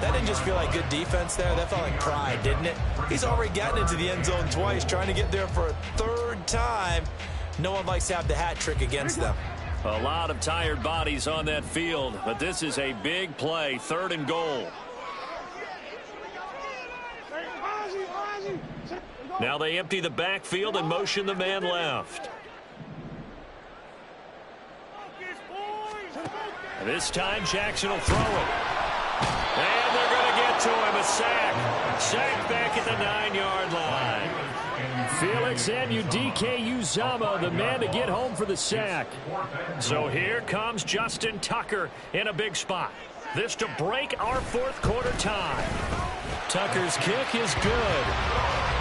That didn't just feel like good defense there. That felt like pride, didn't it? He's already gotten into the end zone twice, trying to get there for a 3rd time. No one likes to have the hat trick against them. A lot of tired bodies on that field, but this is a big play, 3rd and goal. Now they empty the backfield and motion the man left. This time Jackson will throw it. And they're going to get to him, a sack. Sack back at the 9-yard line. Felix Anudike-Uzomah, the man to get home for the sack. So here comes Justin Tucker in a big spot. This to break our 4th quarter tie. Tucker's kick is good.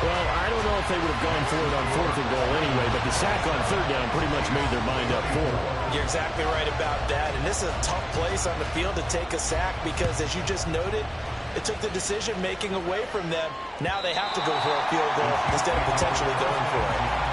Well, I don't know if they would have gone for it on 4th and goal anyway, but the sack on 3rd down pretty much made their mind up for it. You're exactly right about that. And this is a tough place on the field to take a sack because, as you just noted, it took the decision-making away from them. Now they have to go for a field goal instead of potentially going for it.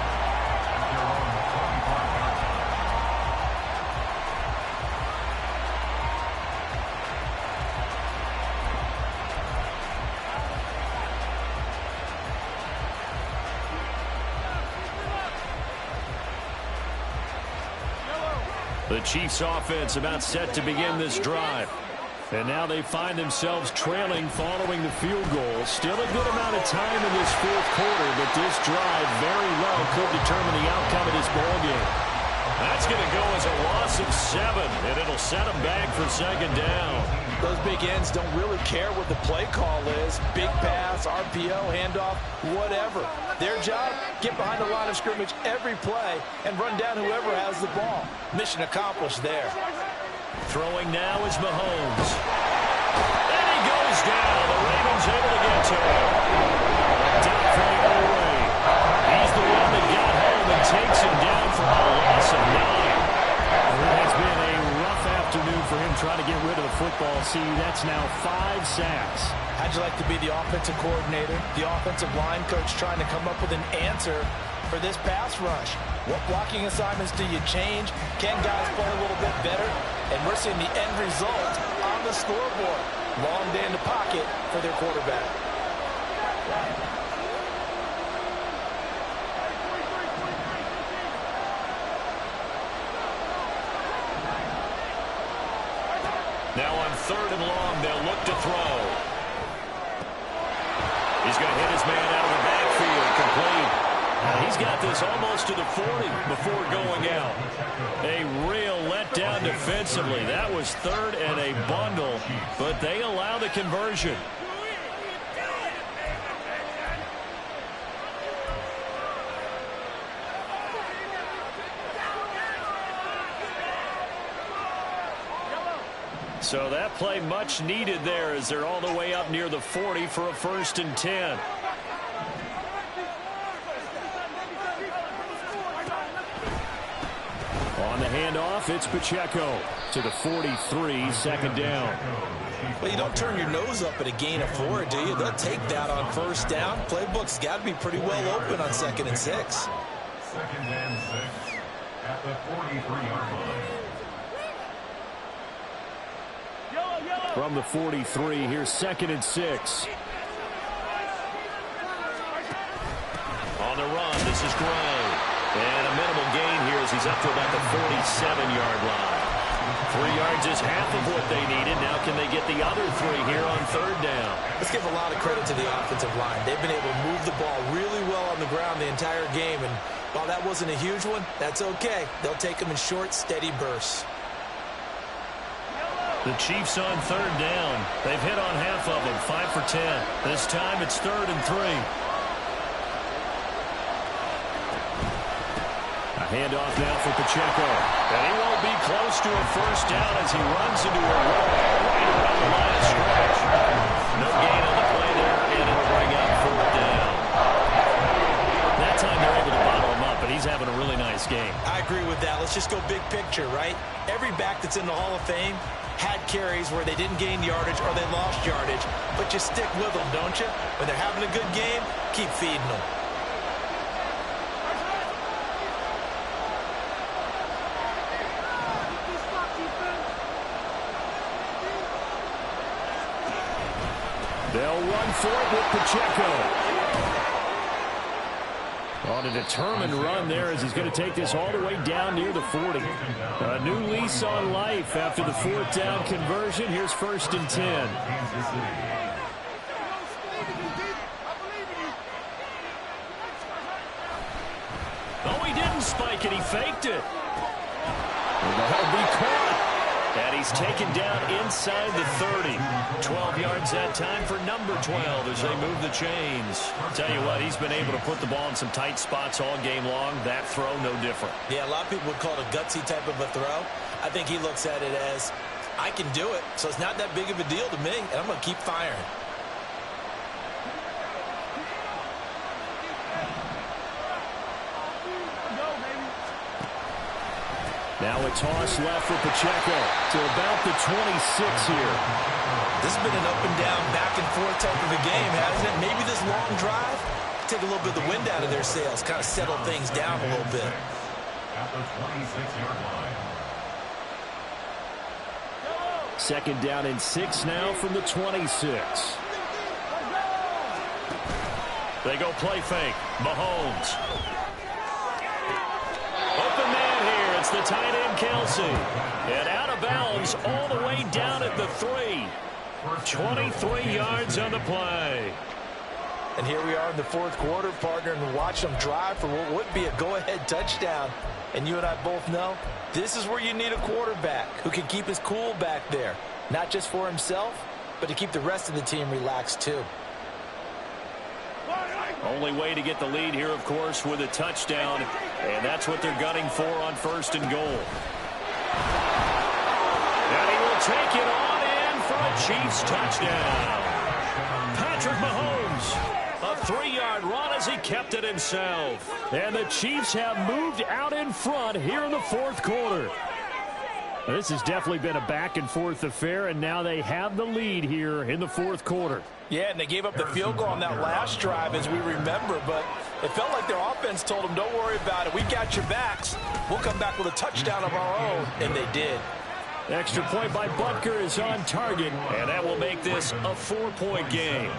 The Chiefs offense about set to begin this drive. And now they find themselves trailing following the field goal. Still a good amount of time in this 4th quarter, but this drive very well could determine the outcome of this ballgame. That's going to go as a loss of 7, and it'll set them back for 2nd down. Those big ends don't really care what the play call is. Big pass, RPO, handoff, whatever. Their job, get behind the line of scrimmage every play and run down whoever has the ball. Mission accomplished there. Throwing now is Mahomes. And he goes down. The Ravens able to get to him. Down from the other way. He's the one that got home and takes him down for a loss of 9. It has been a rough afternoon for him trying to get rid of the football Kelsey. That's now 5 sacks. How'd you like to be the offensive coordinator, the offensive line coach trying to come up with an answer for this pass rush? What blocking assignments do you change? Can guys play a little bit better? And we're seeing the end result on the scoreboard. Long day in the pocket for their quarterback. Now on 3rd and long, they'll look to throw. He's going to hit his man out of the backfield, complete. He's got this almost to the 40 before going out. A real letdown defensively. That was 3rd and a bundle, but they allow the conversion. So that play much needed there as they're all the way up near the 40 for a 1st and 10. On the handoff, it's Pacheco to the 43, 2nd down. Well, you don't turn your nose up at a gain of 4, do you? They'll take that on 1st down. Playbook's got to be pretty well open on 2nd and 6. 2nd and 6 at the 43-yard line. From the 43, here's 2nd and 6. On the run, this is Gray. And a minimal gain here as he's up to about the 47-yard line. 3 yards is half of what they needed. Now can they get the other 3 here on 3rd down? Let's give a lot of credit to the offensive line. They've been able to move the ball really well on the ground the entire game. And while that wasn't a huge one, that's okay. They'll take them in short, steady bursts. The Chiefs on 3rd down. They've hit on half of them, 5 for 10. This time it's 3rd and 3. A handoff now for Pacheco. And he won't be close to a 1st down as he runs into a wall right around the line of scrimmage. No gain on the play there, and it'll bring up 4th down. That time they're able to bottle him up, but he's having a really nice game. I agree with that. Let's just go big picture, right? Every back that's in the Hall of Fame had carries where they didn't gain yardage or they lost yardage, but you stick with them, don't you? When they're having a good game, keep feeding them. They'll run for it with Pacheco. On a determined run there as he's going to take this all the way down near the 40. A new lease on life after the 4th down conversion. Here's 1st and 10. Oh, he didn't spike it. He faked it. And that'll be caught. And he's taken down inside the 30. 12 yards that time for number 12 as they move the chains. Tell you what, he's been able to put the ball in some tight spots all game long. That throw, no different. Yeah, a lot of people would call it a gutsy type of a throw. I think he looks at it as, I can do it, so it's not that big of a deal to me, and I'm going to keep firing. Now a toss left for Pacheco to about the 26 here. This has been an up and down, back and forth type of a game, hasn't it? Maybe this long drive, take a little bit of the wind out of their sails, kind of settle things down a little bit. At the 26-yard line. 2nd down and 6 now from the 26. They go play fake. Mahomes. Open man here. It's the tight end, Kelsey. And out of bounds all the way down at the 3. 23 yards on the play. And here we are in the 4th quarter, partner, and watch them drive for what would be a go-ahead touchdown. And you and I both know this is where you need a quarterback who can keep his cool back there. Not just for himself, but to keep the rest of the team relaxed too. Only way to get the lead here, of course, with a touchdown. And that's what they're gunning for on 1st and goal. And he will take it on in for a Chiefs touchdown. Patrick Mahomes. A 3-yard run as he kept it himself. And the Chiefs have moved out in front here in the 4th quarter. This has definitely been a back-and-forth affair, and now they have the lead here in the fourth quarter. Yeah, and they gave up the field goal on that last drive, as we remember, but it felt like their offense told them, don't worry about it. We got your backs. We'll come back with a touchdown of our own, and they did. Extra point by Butker is on target, and that will make this a 4-point game.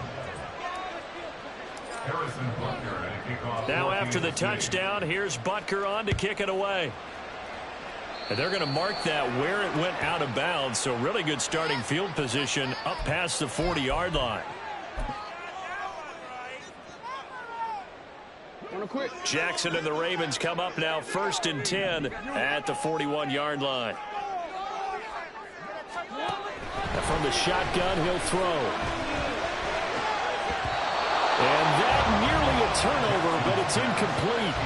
Now after the touchdown, here's Butker on to kick it away. And they're going to mark that where it went out of bounds, so really good starting field position up past the 40-yard line. Jackson and the Ravens come up now 1st and 10 at the 41-yard line. And from the shotgun, he'll throw. And that nearly a turnover, but it's incomplete.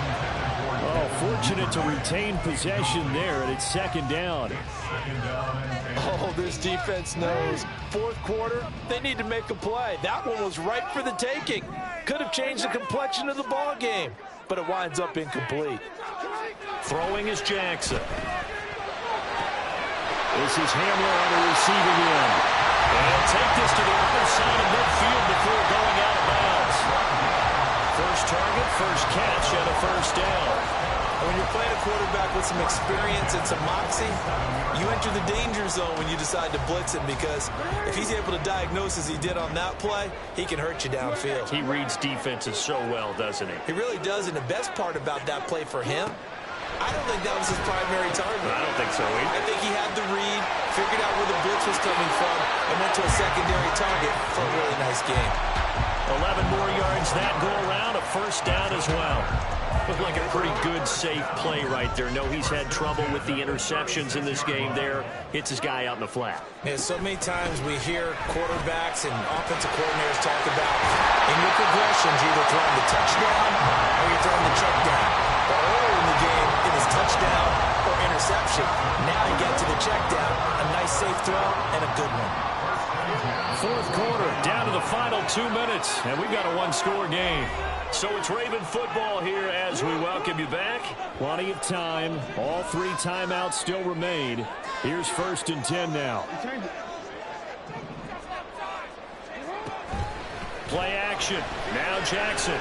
Oh, fortunate to retain possession there, and it's 2nd down. Oh, this defense knows. Fourth quarter, they need to make a play. That one was ripe for the taking. Could have changed the complexion of the ball game, but it winds up incomplete. Throwing is Jackson. This is Hamler on the receiving end. And he'll take this to the other side of midfield before going out of bounds. First target, first catch, and a 1st down. When you're playing a quarterback with some experience and some moxie, you enter the danger zone when you decide to blitz him, because if he's able to diagnose as he did on that play, he can hurt you downfield. He reads defenses so well, doesn't he? He really does, and the best part about that play for him, I don't think that was his primary target. I don't think so either. I think he had the read, figured out where the blitz was coming from, and went to a secondary target for a really nice game. 11 more yards that go around, a 1st down as well. Looked like a pretty good, safe play right there. No, he's had trouble with the interceptions in this game there. Hits his guy out in the flat. Yeah, so many times we hear quarterbacks and offensive coordinators talk about in your progressions, you're either throwing the touchdown or you're throwing the check down. But earlier in the game, it was touchdown or interception. Now you get to the check down, a nice safe throw, and a good one. Fourth quarter, down to the final 2 minutes, and we've got a 1-score game. So it's Raven football here as we welcome you back. Plenty of time. All 3 timeouts still remain. Here's 1st and 10 now. Play action. Now Jackson.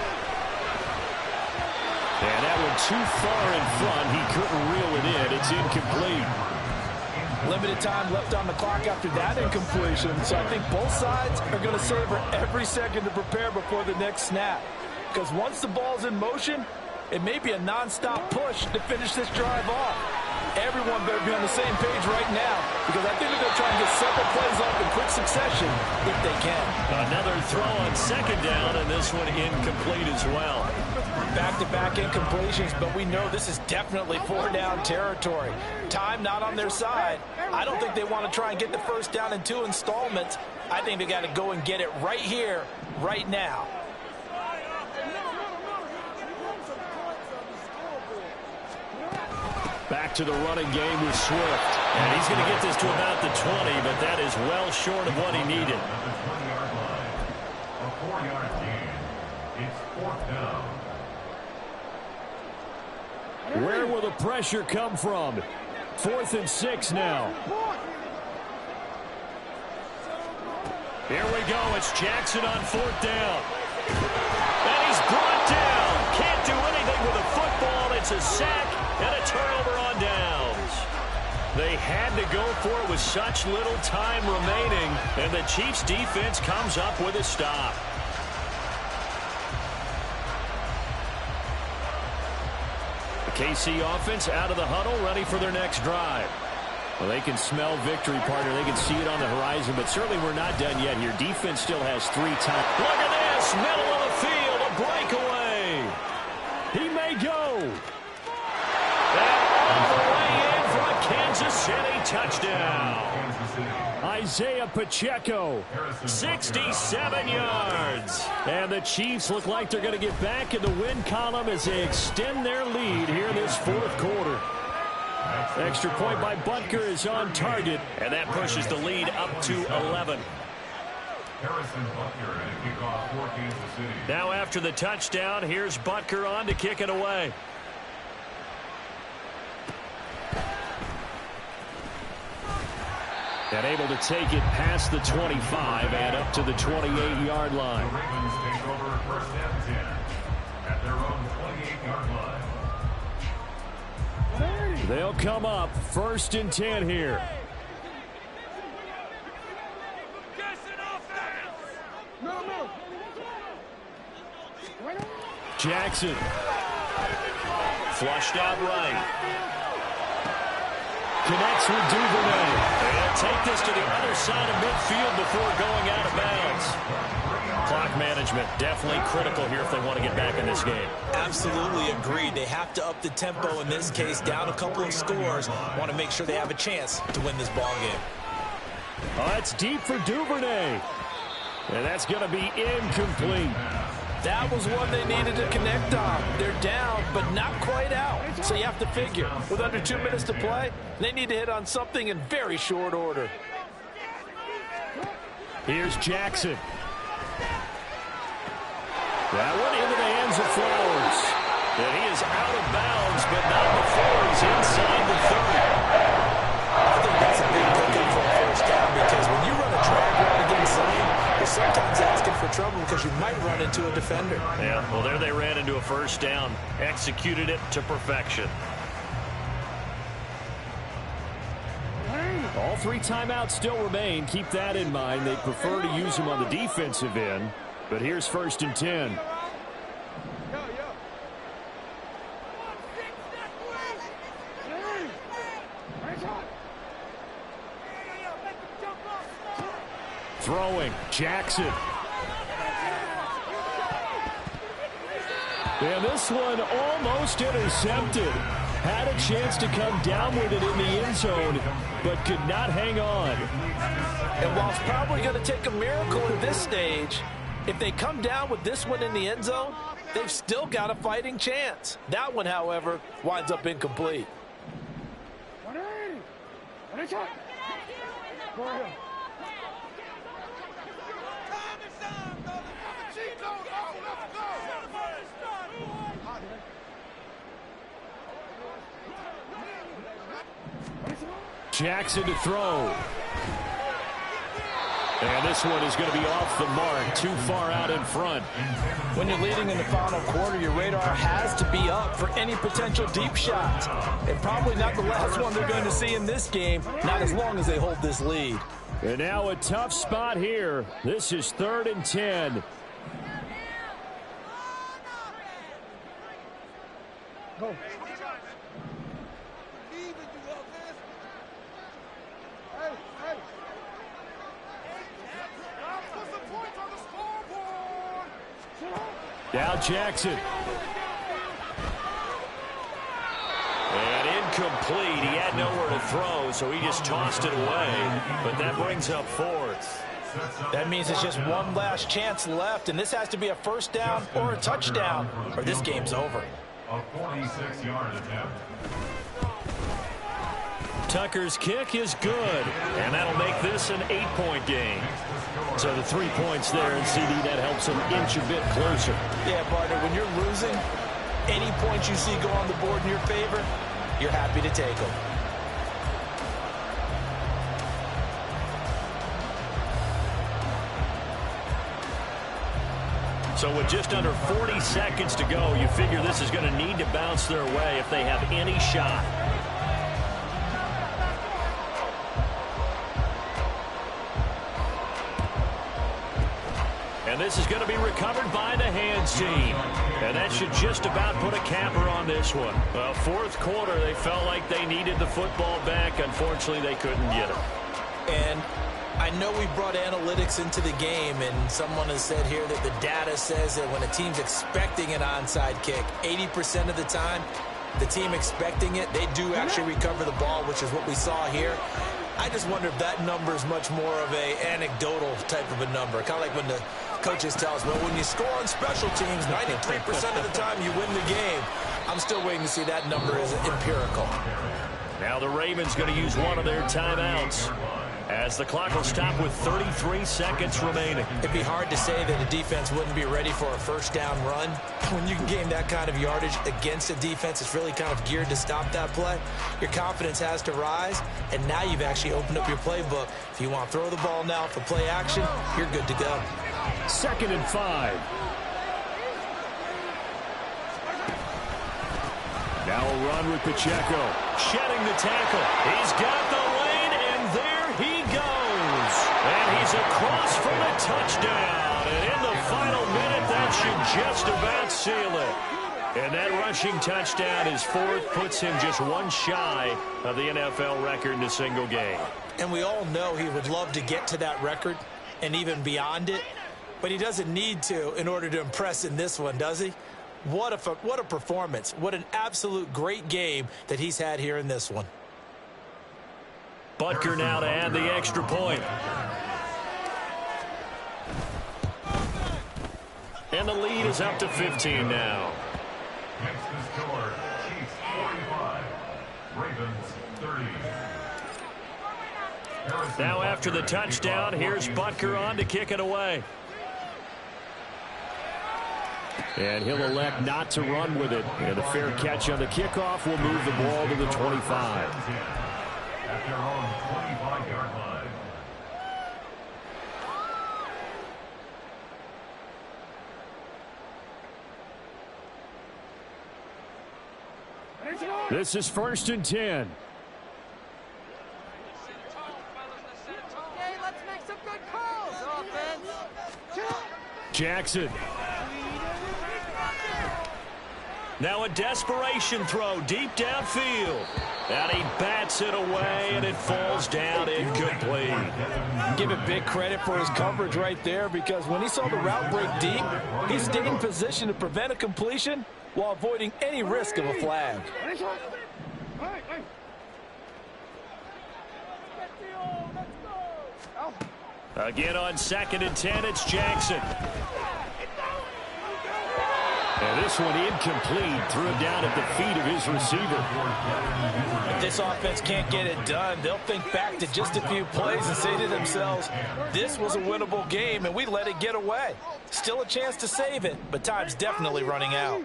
And that one too far in front. He couldn't reel it in. It's incomplete. Limited time left on the clock after that incompletion, so I think both sides are going to savor every second to prepare before the next snap. Because once the ball's in motion, it may be a non-stop push to finish this drive off. Everyone better be on the same page right now, because I think they're going to try and get several plays off in quick succession if they can. Another throw on 2nd down, and this one incomplete as well. Back-to-back incompletions, but we know this is definitely 4-down territory. Time not on their side. I don't think they want to try and get the 1st down in 2 installments. I think they got to go and get it right here, right now. Back to the running game with Swift. And he's going to get this to about the 20, but that is well short of what he needed. A 4-yard gain. It's 4th down. Where will the pressure come from? 4th and 6 now. Here we go. It's Jackson on 4th down. And he's brought down. Can't do anything with a football. It's a sack and a turnover on downs. They had to go for it with such little time remaining, and the Chiefs defense comes up with a stop. The KC offense out of the huddle, ready for their next drive. Well, they can smell victory, partner. They can see it on the horizon, but certainly we're not done yet here. Defense still has 3 times. Look at this, middle of the field, a breakaway. He may go. And all the way in for a Kansas City touchdown. Isaiah Pacheco, 67 yards. And the Chiefs look like they're going to get back in the win column as they extend their lead here in this 4th quarter. Extra point by Butker is on target, and that pushes the lead up to 11. Now after the touchdown, here's Butker on to kick it away. And able to take it past the 25 and up to the 28-yard line. The Ravens take over first and 10 at their own 28-yard line. They'll come up first and 10 here. Jackson. Flushed out right. Connects with Duvernay. They'll take this to the other side of midfield before going out of bounds. Clock management definitely critical here if they want to get back in this game. Absolutely agreed. They have to up the tempo in this case, down a couple of scores. Want to make sure they have a chance to win this ball game. Oh, it's deep for Duvernay. And that's going to be incomplete. That was one they needed to connect on. They're down, but not quite out. So you have to figure, with under 2 minutes to play, they need to hit on something in very short order. Here's Jackson. That one into the hands of Flowers. And he is out of bounds, but not before he's inside the 30. I think that's a big pickup for a first down because when you run a drag route against Zion, you're sometimes asking for trouble because you might run into a defender. Yeah, well, there they ran into a first down. Executed it to perfection. All 3 timeouts still remain. Keep that in mind. They prefer to use them on the defensive end. But here's first and 10. Throwing, Jackson. And this one almost intercepted. Had a chance to come down with it in the end zone, but could not hang on. And while it's probably going to take a miracle at this stage, if they come down with this one in the end zone, they've still got a fighting chance. That one, however, winds up incomplete. Jackson to throw. And this one is going to be off the mark, too far out in front. When you're leading in the final quarter, your radar has to be up for any potential deep shots. And probably not the last one they're going to see in this game, not as long as they hold this lead. And now a tough spot here. This is 3rd and 10. Go. Now Jackson. And incomplete. He had nowhere to throw, so he just tossed it away. But that brings up 4th. That means it's just one last chance left, and this has to be a first down or a touchdown, or this game's over. A 46-yard attempt. Tucker's kick is good, and that'll make this an 8-point game. So the 3 points there, and CD, that helps them inch a bit closer. Yeah, partner, when you're losing, any points you see go on the board in your favor, you're happy to take them. So with just under 40 seconds to go, you figure this is going to need to bounce their way if they have any shot. And this is going to be recovered by the hands team. And that should just about put a capper on this one. Well, 4th quarter, they felt like they needed the football back. Unfortunately, they couldn't get it. And I know we brought analytics into the game, and someone has said here that the data says that when a team's expecting an onside kick, 80% of the time, the team expecting it, they do actually recover the ball, which is what we saw here. I just wonder if that number is much more of a anecdotal type of a number. Kind of like when the coaches tell us, well, when you score on special teams, 93% of the time you win the game. I'm still waiting to see that number is empirical. Now the Ravens going to use one of their timeouts. as the clock will stop with 33 seconds remaining. It'd be hard to say that a defense wouldn't be ready for a first down run. When you can gain that kind of yardage against a defense that's really kind of geared to stop that play, your confidence has to rise, and now you've actually opened up your playbook. If you want to throw the ball now for play action, you're good to go. 2nd and 5. Now a run with Pacheco. Shedding the tackle. He's got the lane, and there he goes. And he's across for the touchdown. And in the final minute, that should just about seal it. And that rushing touchdown, his 4th, puts him just one shy of the NFL record in a single game. And we all know he would love to get to that record and even beyond it. But he doesn't need to in order to impress in this one, does he? What a performance. What an absolute great game that he's had here in this one. Butker now to add the extra point. And the lead is up to 15 now. Next to score, Chiefs 45, Ravens 30. Now after the touchdown, here's Butker on to kick it away. And he'll elect not to run with it. And a fair catch on the kickoff will move the ball to the 25. At their own 25-yard line. This is 1st and 10. Okay, let's make some good calls, offense. Jackson. Now a desperation throw deep downfield. And he bats it away, and it falls down incomplete. Give it big credit for his coverage right there, because when he saw the route break deep, he stayed in position to prevent a completion while avoiding any risk of a flag. Again on 2nd and 10, it's Jackson. And this one incomplete. Threw it down at the feet of his receiver. If this offense can't get it done, they'll think back to just a few plays and say to themselves, this was a winnable game and we let it get away. Still a chance to save it, but time's definitely running out.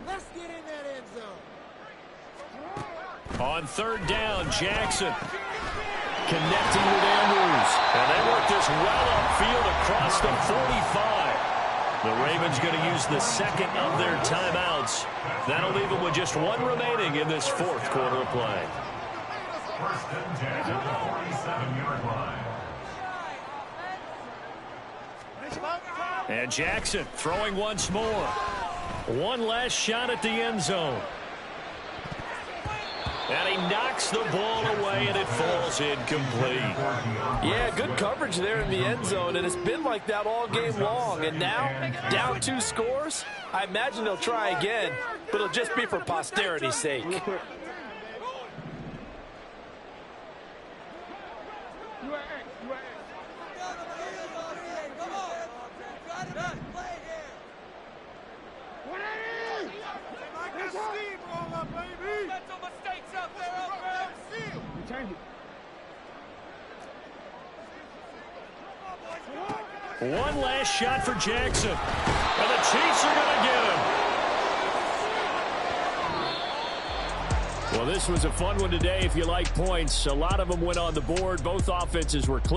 Let's get in that end zone. On 3rd down, Jackson. Connecting with Andrews. And they work this well upfield across the 45. The Ravens going to use the 2nd of their timeouts. That'll leave them with just one remaining in this 4th quarter of play. 1st and 10 at the 47-yard line. And Jackson throwing once more. One last shot at the end zone. And he knocks the ball away, and it falls incomplete. Yeah, good coverage there in the end zone, and it's been like that all game long. And now, down 2 scores, I imagine they'll try again, but it'll just be for posterity's sake. One last shot for Jackson. And the Chiefs are going to get him. Well, this was a fun one today if you like points. A lot of them went on the board. Both offenses were clean.